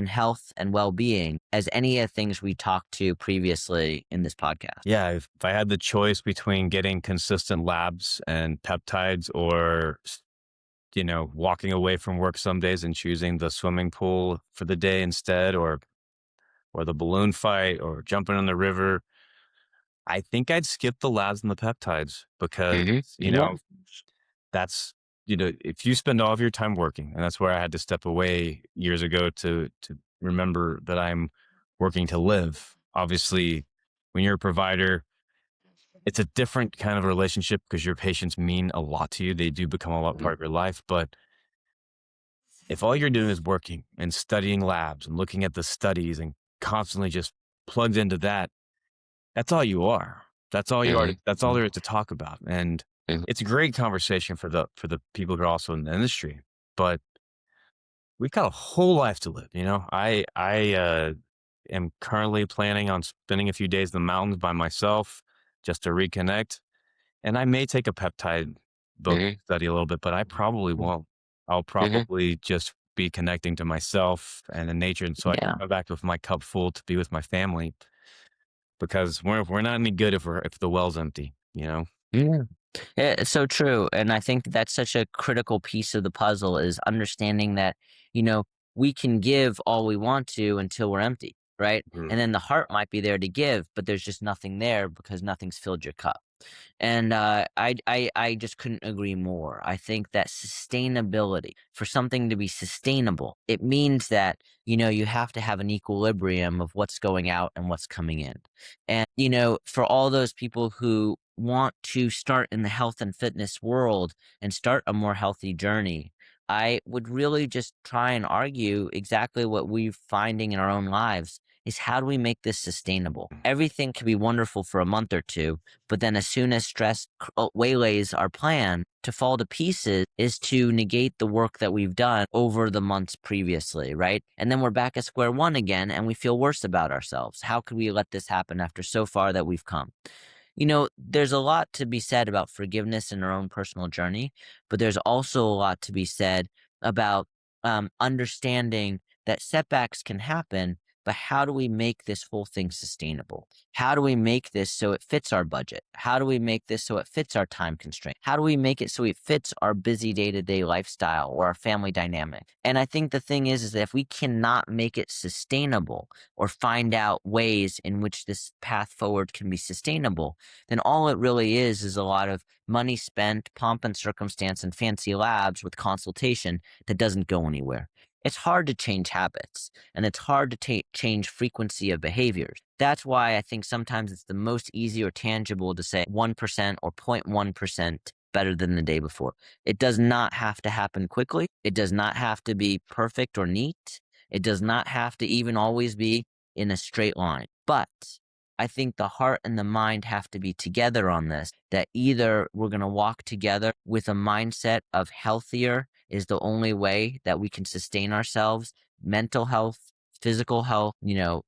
health and well-being as any of the things we talked to previously in this podcast. Yeah, if I had the choice between getting consistent labs and peptides or walking away from work some days and choosing the swimming pool for the day instead, or the balloon fight or jumping in the river, I think I'd skip the labs and the peptides because, Yeah. that's, if you spend all of your time working, and that's where I had to step away years ago to remember that I'm working to live. Obviously, when you're a provider, it's a different kind of relationship because your patients mean a lot to you. They do become a lot part of your life. But if all you're doing is working and studying labs and looking at the studies and constantly just plugged into that, that's all you are. That's all you are. That's all there is to talk about. And it's a great conversation for the people who are also in the industry. But we've got a whole life to live. I am currently planning on spending a few days in the mountains by myself just to reconnect. And I may take a peptide book study a little bit, but I probably won't. I'll probably just be connecting to myself and in nature. And so I can come back with my cup full to be with my family, because we're not any good if the well's empty, Yeah. Yeah, it's so true. And I think that's such a critical piece of the puzzle is understanding that, you know, we can give all we want to until we're empty, right? And then the heart might be there to give, but there's just nothing there because nothing's filled your cup. And I just couldn't agree more. I think that sustainability, for something to be sustainable, it means that, you have to have an equilibrium of what's going out and what's coming in. And, for all those people who want to start in the health and fitness world and start a more healthy journey, I would really just try and argue exactly what we're finding in our own lives is how do we make this sustainable? Everything can be wonderful for a month or two, but then as soon as stress waylays our plan, to fall to pieces is to negate the work that we've done over the months previously, right? And then we're back at square one again and we feel worse about ourselves. How could we let this happen after so far that we've come? There's a lot to be said about forgiveness in our own personal journey, but there's also a lot to be said about understanding that setbacks can happen, but how do we make this whole thing sustainable? How do we make this so it fits our budget? How do we make this so it fits our time constraint? How do we make it so it fits our busy day-to-day lifestyle or our family dynamic? And I think the thing is that if we cannot make it sustainable or find out ways in which this path forward can be sustainable, then all it really is a lot of money spent, pomp and circumstance, and fancy labs with consultation that doesn't go anywhere. It's hard to change habits, and it's hard to change frequency of behaviors. That's why I think sometimes it's the most easy or tangible to say 1% or 0.1% better than the day before. It does not have to happen quickly. It does not have to be perfect or neat. It does not have to even always be in a straight line. But I think the heart and the mind have to be together on this, that either we're going to walk together with a mindset of healthier is the only way that we can sustain ourselves, mental health, physical health,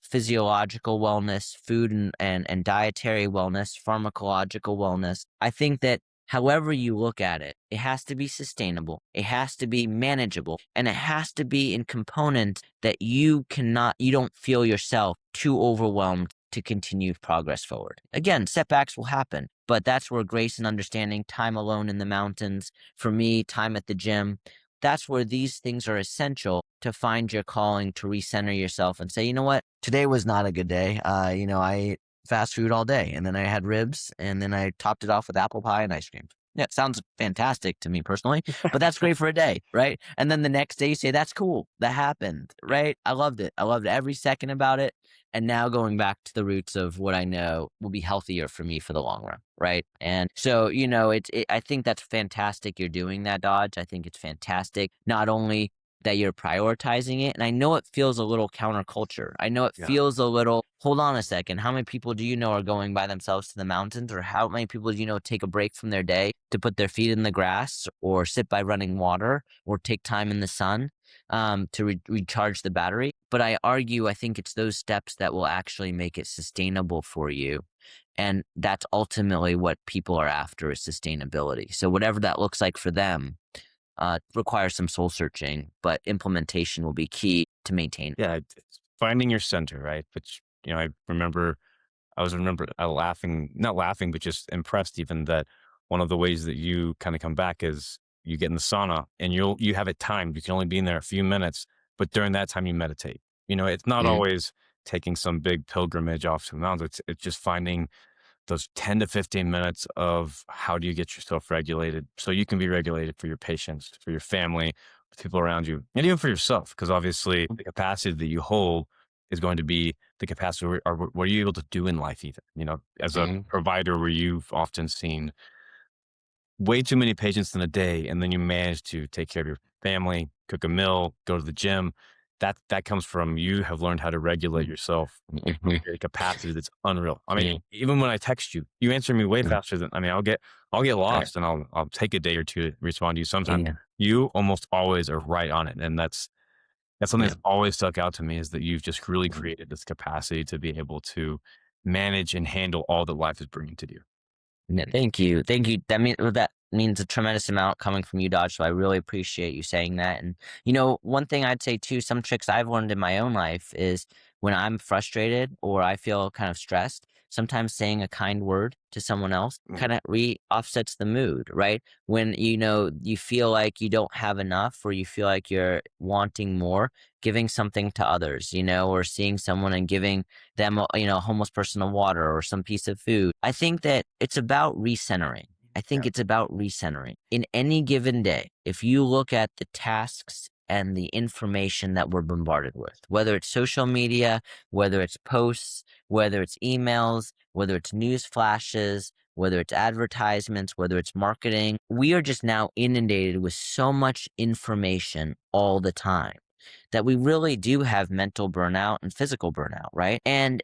physiological wellness, food and dietary wellness, pharmacological wellness. I think that however you look at it, it has to be sustainable, it has to be manageable, and it has to be in components that you don't feel yourself too overwhelmed to continue progress forward. Again, setbacks will happen, but that's where grace and understanding, time alone in the mountains, for me, time at the gym, that's where these things are essential to find your calling, to recenter yourself and say, you know what, today was not a good day. I ate fast food all day and then I had ribs and then I topped it off with apple pie and ice cream. Yeah, it sounds fantastic to me personally, but that's great for a day, right? And then the next day you say, that's cool. That happened, right? I loved it. I loved every second about it. And now going back to the roots of what I know will be healthier for me for the long run, right? And so, I think that's fantastic you're doing that, Dodge. I think it's fantastic. Not only that you're prioritizing it. And I know it feels a little counterculture. I know it Yeah. feels a little, hold on a second. How many people do you know are going by themselves to the mountains? Or how many people do you know take a break from their day to put their feet in the grass or sit by running water or take time in the sun to recharge the battery? But I think it's those steps that will actually make it sustainable for you. And that's ultimately what people are after, is sustainability. So whatever that looks like for them, requires some soul searching, but implementation will be key to maintain. Yeah, it's finding your center, right? Which, I was laughing, not laughing, but just impressed even that one of the ways that you kind of come back is you get in the sauna and you have it timed. You can only be in there a few minutes, but during that time you meditate. It's not Mhm. always taking some big pilgrimage off to the mountains. It's just finding those 10 to 15 minutes of how do you get yourself regulated so you can be regulated for your patients, for your family, for people around you, and even for yourself. Because obviously the capacity that you hold is going to be the capacity or what are you able to do in life even, as a Mhm. provider where you've often seen way too many patients in a day, and then you manage to take care of your family, cook a meal, go to the gym. That comes from you have learned how to regulate yourself Mhm. a capacity that's unreal. I mean, Mhm. even when I text you, you answer me way Mhm. faster than I'll get Right. lost and I'll take a day or two to respond to you. Sometimes Yeah. you almost always are right on it, and that's something Yeah. that's always stuck out to me is that you've just really created this capacity to be able to manage and handle all that life is bringing to you. Yeah, thank you. Thank you. That means a tremendous amount coming from you, Dodge. So I really appreciate you saying that. And one thing I'd say too, some tricks I've learned in my own life is when I'm frustrated or I feel kind of stressed, sometimes saying a kind word to someone else kind of offsets the mood, right? When you feel like you don't have enough or you feel like you're wanting more, giving something to others, or seeing someone and giving them, a homeless person a water or some piece of food. I think that it's about recentering. I think it's about recentering. In any given day, if you look at the tasks and the information that we're bombarded with, whether it's social media, whether it's posts, whether it's emails, whether it's news flashes, whether it's advertisements, whether it's marketing, we are just now inundated with so much information all the time that we really do have mental burnout and physical burnout, right? And,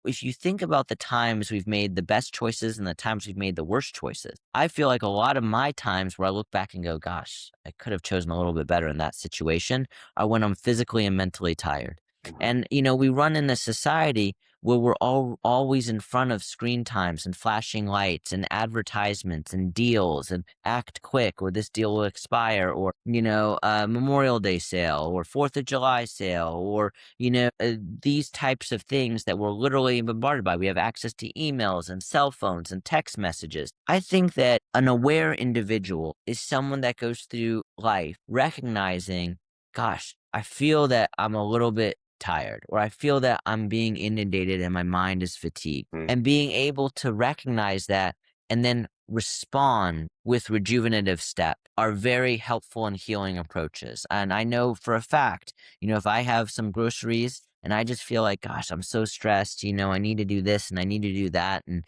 if you think about the times we've made the best choices and the times we've made the worst choices, I feel like a lot of my times where I look back and go, gosh, I could have chosen a little bit better in that situation, are when I'm physically and mentally tired. And, we run in a society where we're all always in front of screen times and flashing lights and advertisements and deals and act quick or this deal will expire or, Memorial Day sale or 4th of July sale or, these types of things that we're literally bombarded by. We have access to emails and cell phones and text messages. I think that an aware individual is someone that goes through life recognizing, gosh, I feel that I'm a little bit tired or I feel that I'm being inundated and my mind is fatigued. And being able to recognize that and then respond with rejuvenative step are very helpful and healing approaches. And I know for a fact, if I have some groceries and I just feel like, gosh, I'm so stressed, I need to do this and I need to do that. And,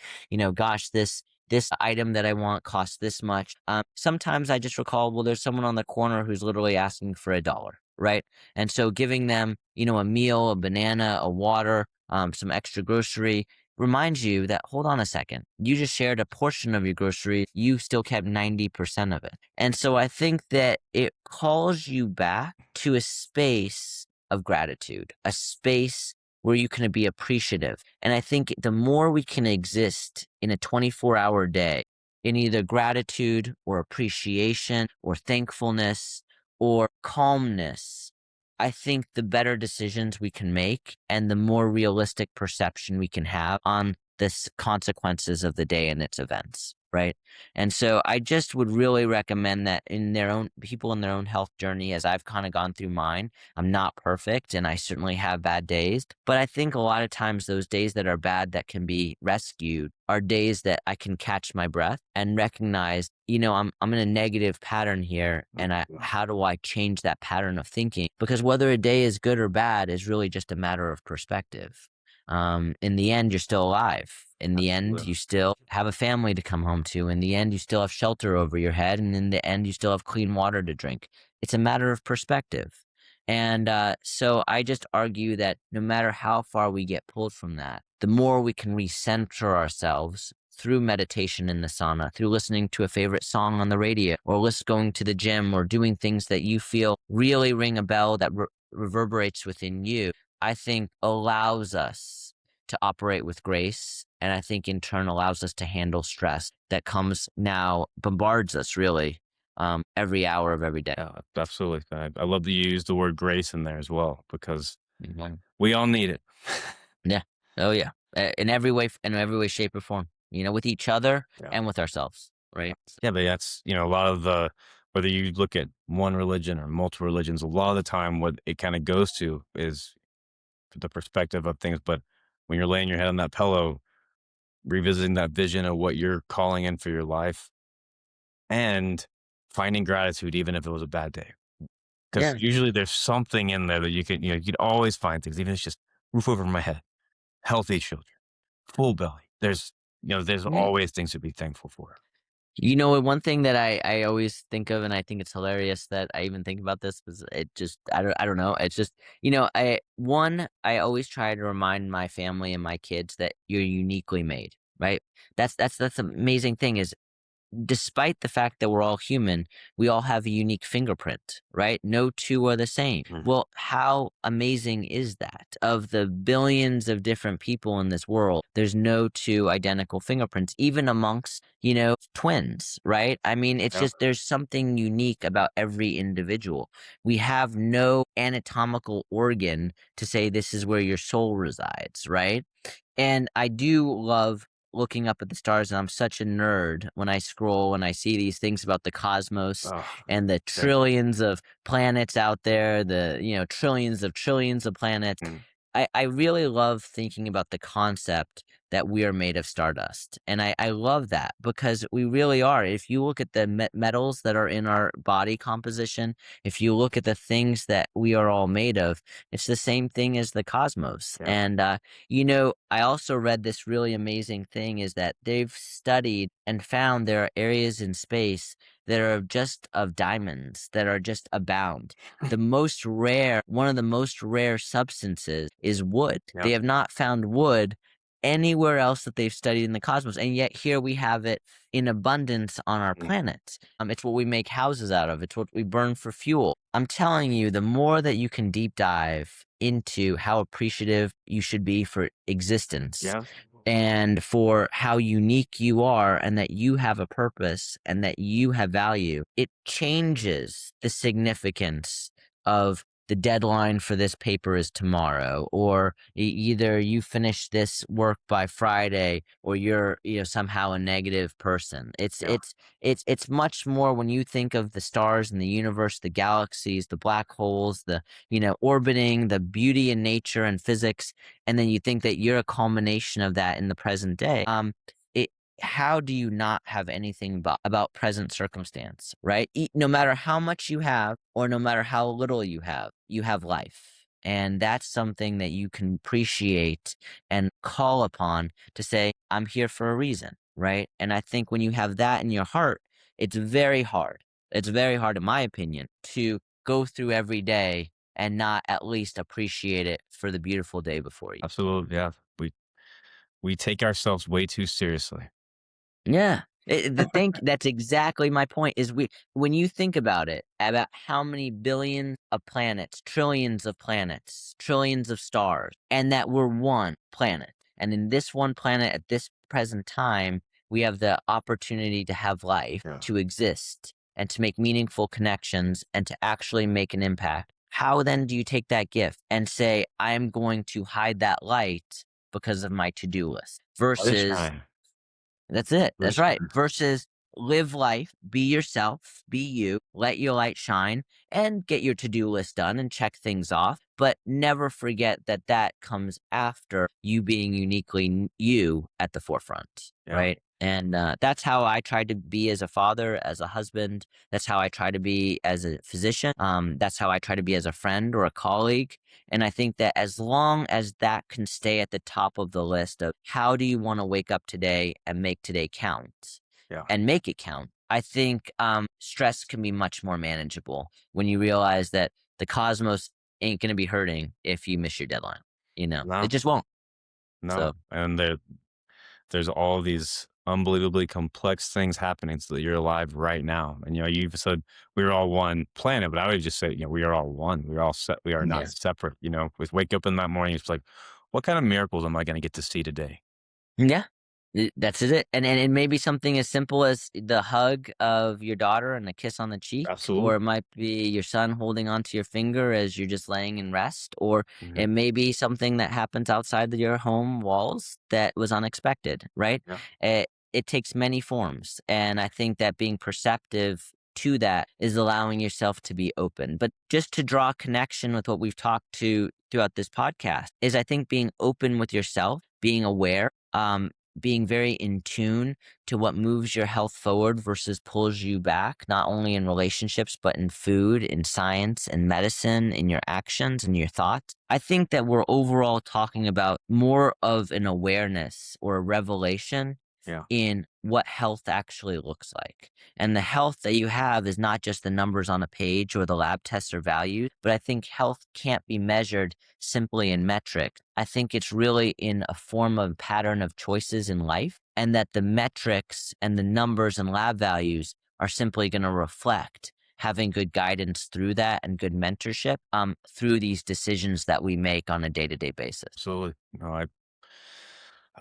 gosh, this item that I want costs this much. Sometimes I just recall, well, there's someone on the corner who's literally asking for $1, right? And so giving them, a meal, a banana, a water, some extra grocery reminds you that, hold on a second, you just shared a portion of your groceries, you still kept 90% of it. And so I think that it calls you back to a space of gratitude, a space where you can be appreciative. And I think the more we can exist in a 24-hour day in either gratitude or appreciation or thankfulness or calmness, I think the better decisions we can make and the more realistic perception we can have on the consequences of the day and its events, right? And so I just would really recommend that in their own people in their own health journey, as I've kind of gone through mine. I'm not perfect and I certainly have bad days, but I think a lot of times those days that are bad that can be rescued are days that I can catch my breath and recognize, I'm in a negative pattern here and how do I change that pattern of thinking? Because whether a day is good or bad is really just a matter of perspective. In the end, you're still alive. In the end, Absolutely. you still have a family to come home to. In the end, you still have shelter over your head. And in the end, you still have clean water to drink. It's a matter of perspective. And so I just argue that no matter how far we get pulled from that, the more we can recenter ourselves through meditation in the sauna, through listening to a favorite song on the radio, or going to the gym, or doing things that you feel really ring a bell that reverberates within you, I think allows us to operate with grace. And I think in turn allows us to handle stress that comes now, bombards us really every hour of every day. Yeah, absolutely. I love that you use the word grace in there as well, because Mhm. we all need it. Yeah. Oh yeah. In every way, shape, or form. With each other Yeah. and with ourselves. Right. Yeah, but that's, a lot of the, whether you look at one religion or multiple religions, a lot of the time what it kind of goes to is the perspective of things. But when you're laying your head on that pillow, revisiting that vision of what you're calling in for your life and finding gratitude, even if it was a bad day. Because Yeah. usually there's something in there that you can, you could always find things, even if it's just roof over my head, healthy children, full belly. There's Yeah. always things to be thankful for. One thing that I always think of, and I think it's hilarious that I even think about this, because it just, I don't know. It's just, I always try to remind my family and my kids that you're uniquely made, right? That's the amazing thing is, despite the fact that we're all human, we all have a unique fingerprint, right? No two are the same. Well, how amazing is that? Of the billions of different people in this world, there's no two identical fingerprints, even amongst, twins, right? I mean, it's Yeah. just, there's something unique about every individual. We have no anatomical organ to say this is where your soul resides, right? And I do love looking up at the stars, and I'm such a nerd when I scroll and I see these things about the cosmos Oh, and the trillions of planets out there, the trillions of planets. mm, I really love thinking about the concept that we are made of stardust. And I love that because we really are. If you look at the metals that are in our body composition, if you look at the things that we are all made of, it's the same thing as the cosmos. yeah. And I also read this really amazing thing is that they've studied and found there are areas in space that are just of diamonds that are just abound. One of the most rare substances is wood. Yeah. They have not found wood anywhere else that they've studied in the cosmos. And yet here we have it in abundance on our planet. It's what we make houses out of. It's what we burn for fuel. I'm telling you, the more that you can deep dive into how appreciative you should be for existence, Yeah. and for how unique you are, and that you have a purpose and that you have value, it changes the significance of the deadline for this paper is tomorrow, or either you finish this work by Friday, or you're somehow a negative person. It's much more when you think of the stars and the universe, the galaxies, the black holes, the orbiting, the beauty in nature and physics, and then you think that you're a culmination of that in the present day. How do you not have anything about present circumstance, right? No matter how much you have, or no matter how little you have life. And that's something that you can appreciate and call upon to say, I'm here for a reason, right? And I think when you have that in your heart, it's very hard. It's very hard, in my opinion, to go through every day and not at least appreciate it for the beautiful day before you. Absolutely. Yeah. We take ourselves way too seriously. Yeah. That's exactly my point is when you think about it, about how many billions of planets, trillions of stars, and that we're one planet. And in this one planet at this present time, we have the opportunity to have life, to exist, and to make meaningful connections, and to actually make an impact. How then do you take that gift and say, I'm going to hide that light because of my to-do list, versus that's it. That's right. Versus live life, be yourself, be you, let your light shine, and get your to-do list done and check things off. But never forget that that comes after you being uniquely you at the forefront, Yeah. right? And that's how I try to be as a father, as a husband. That's how I try to be as a physician. That's how I try to be as a friend or a colleague. And I think that as long as that can stay at the top of the list of how do you want to wake up today and make today count Yeah. and make it count, I think stress can be much more manageable when you realize that the cosmos ain't going to be hurting if you miss your deadline. No, It just won't. no. So, And there's all these unbelievably complex things happening so that you're alive right now. And, you've said we are all one planet, but I would just say, we are all one. We're all set. We are not yeah. separate. With wake up in that morning, it's like, what kind of miracles am I going to get to see today? Yeah, that's it. And it may be something as simple as the hug of your daughter and a kiss on the cheek, or Absolutely. it might be your son holding onto your finger as you're just laying in rest, or Mhm. it may be something that happens outside of your home walls that was unexpected, right? Yeah. It takes many forms, and I think that being perceptive to that is allowing yourself to be open. But just to draw a connection with what we've talked to throughout this podcast is I think being open with yourself, being aware, being very in tune to what moves your health forward versus pulls you back, not only in relationships, but in food, in science, in medicine, in your actions, and your thoughts. I think that we're overall talking about more of an awareness or a revelation Yeah. in what health actually looks like. And the health that you have is not just the numbers on a page or the lab tests or values, but I think health can't be measured simply in metrics. I think it's really in a form of pattern of choices in life, and that the metrics and the numbers and lab values are simply going to reflect having good guidance through that and good mentorship through these decisions that we make on a day-to-day basis. Absolutely. No,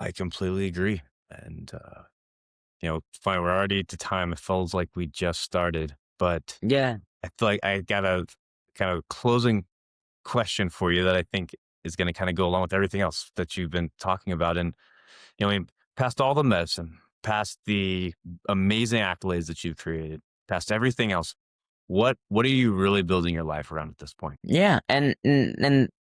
I completely agree. And, it's funny, we're already at the time. It feels like we just started, but Yeah. I feel like I got a kind of closing question for you that I think is going to kind of go along with everything else that you've been talking about. And, I mean, past all the medicine, past the amazing accolades that you've created, past everything else, what are you really building your life around at this point? Yeah, and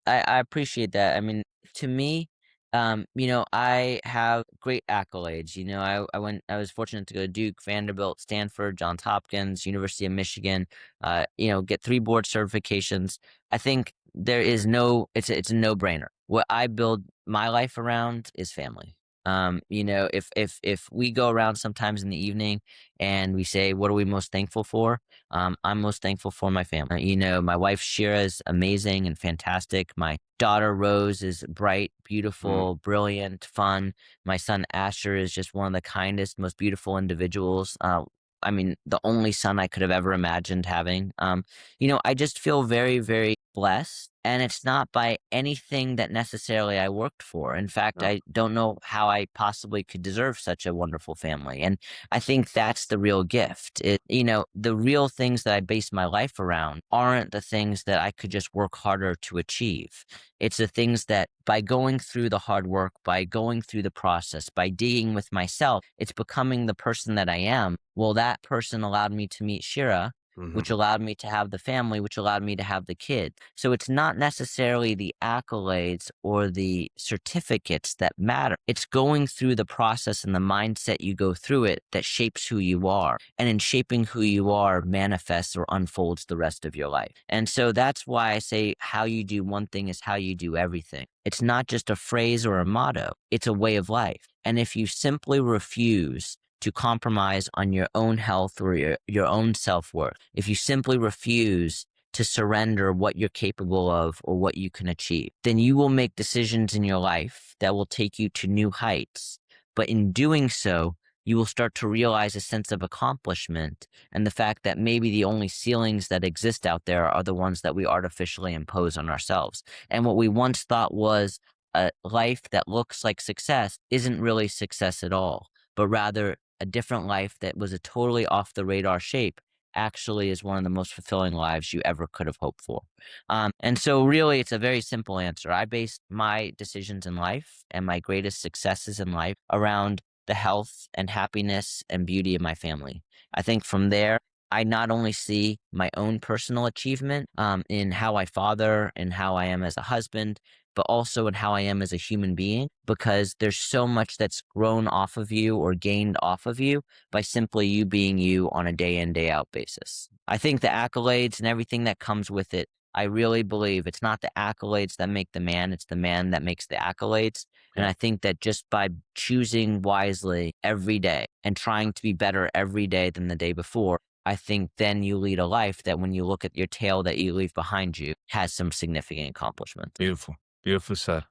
I appreciate that. I mean, to me, I have great accolades. I was fortunate to go to Duke, Vanderbilt, Stanford, Johns Hopkins, University of Michigan. Get 3 board certifications. I think it's a no brainer. What I build my life around is family. If we go around sometimes in the evening and we say, what are we most thankful for? I'm most thankful for my family. My wife Shira is amazing and fantastic. My daughter Rose is bright, Mm, beautiful, brilliant, fun. My son Asher is just one of the kindest, most beautiful individuals. I mean, the only son I could have ever imagined having. I just feel very, very blessed. And it's not by anything that necessarily I worked for. In fact, no, I don't know how I possibly could deserve such a wonderful family. And I think that's the real gift. The real things that I base my life around aren't the things that I could just work harder to achieve. It's the things that by going through the hard work, by going through the process, by digging with myself, it's becoming the person that I am. Well, that person allowed me to meet Shira, mhm, which allowed me to have the family, which allowed me to have the kid. So it's not necessarily the accolades or the certificates that matter. It's going through the process and the mindset you go through it that shapes who you are. And in shaping who you are, manifests or unfolds the rest of your life. And so that's why I say how you do one thing is how you do everything. It's not just a phrase or a motto, it's a way of life. And if you simply refuse to compromise on your own health or your own self-worth, if you simply refuse to surrender what you're capable of or what you can achieve, then you will make decisions in your life that will take you to new heights. But in doing so, you will start to realize a sense of accomplishment and the fact that maybe the only ceilings that exist out there are the ones that we artificially impose on ourselves. And what we once thought was a life that looks like success isn't really success at all, but rather a different life that was a totally off the radar shape actually is one of the most fulfilling lives you ever could have hoped for. And so really it's a very simple answer. I base my decisions in life and my greatest successes in life around the health and happiness and beauty of my family. I think from there, I not only see my own personal achievement in how I father and how I am as a husband, but also in how I am as a human being, because there's so much that's grown off of you or gained off of you by simply you being you on a day in, day out basis. I think the accolades and everything that comes with it, I really believe it's not the accolades that make the man, it's the man that makes the accolades. And I think that just by choosing wisely every day and trying to be better every day than the day before, I think then you lead a life that when you look at your tail that you leave behind you has some significant accomplishment. Beautiful. Beautiful said.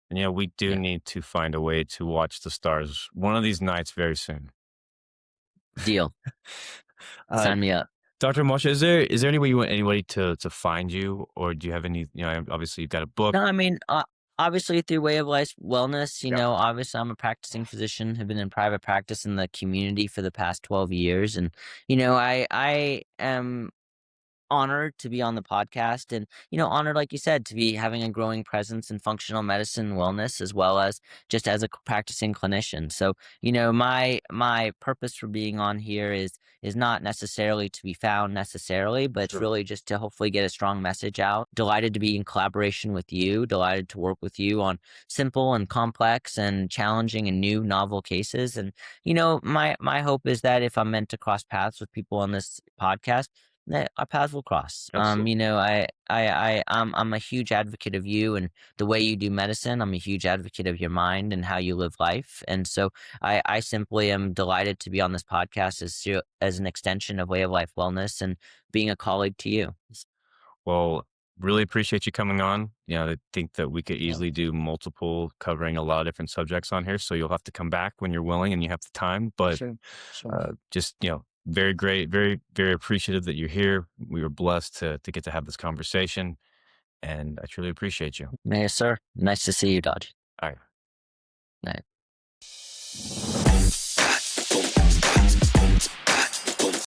And yeah, we do Yeah. need to find a way to watch the stars one of these nights very soon. Deal. Uh, Sign me up. Dr. Moshe, is there any way you want anybody to find you, or do you have any? Obviously you've got a book. No, I mean, obviously through Way of Life Wellness, Yeah. obviously I'm a practicing physician, have been in private practice in the community for the past 12 years. And, I am honored to be on the podcast and, honored, like you said, to be having a growing presence in functional medicine and wellness, as well as just as a practicing clinician. So, my purpose for being on here is not necessarily to be found necessarily, but it's Sure. really just to hopefully get a strong message out. Delighted to be in collaboration with you, delighted to work with you on simple and complex and challenging and new novel cases. And, my hope is that if I'm meant to cross paths with people on this podcast, that our paths will cross. Absolutely. I'm a huge advocate of you and the way you do medicine. I'm a huge advocate of your mind and how you live life. And so I simply am delighted to be on this podcast as an extension of Way of Life Wellness and being a colleague to you. Well, really appreciate you coming on. I think that we could easily do multiple, covering a lot of different subjects on here. So you'll have to come back when you're willing and you have the time. But Sure. just very great, very very appreciative that you're here. We were blessed to get to have this conversation, and I truly appreciate you. Yes, sir. Nice to see you, Dodge. All right. Nice.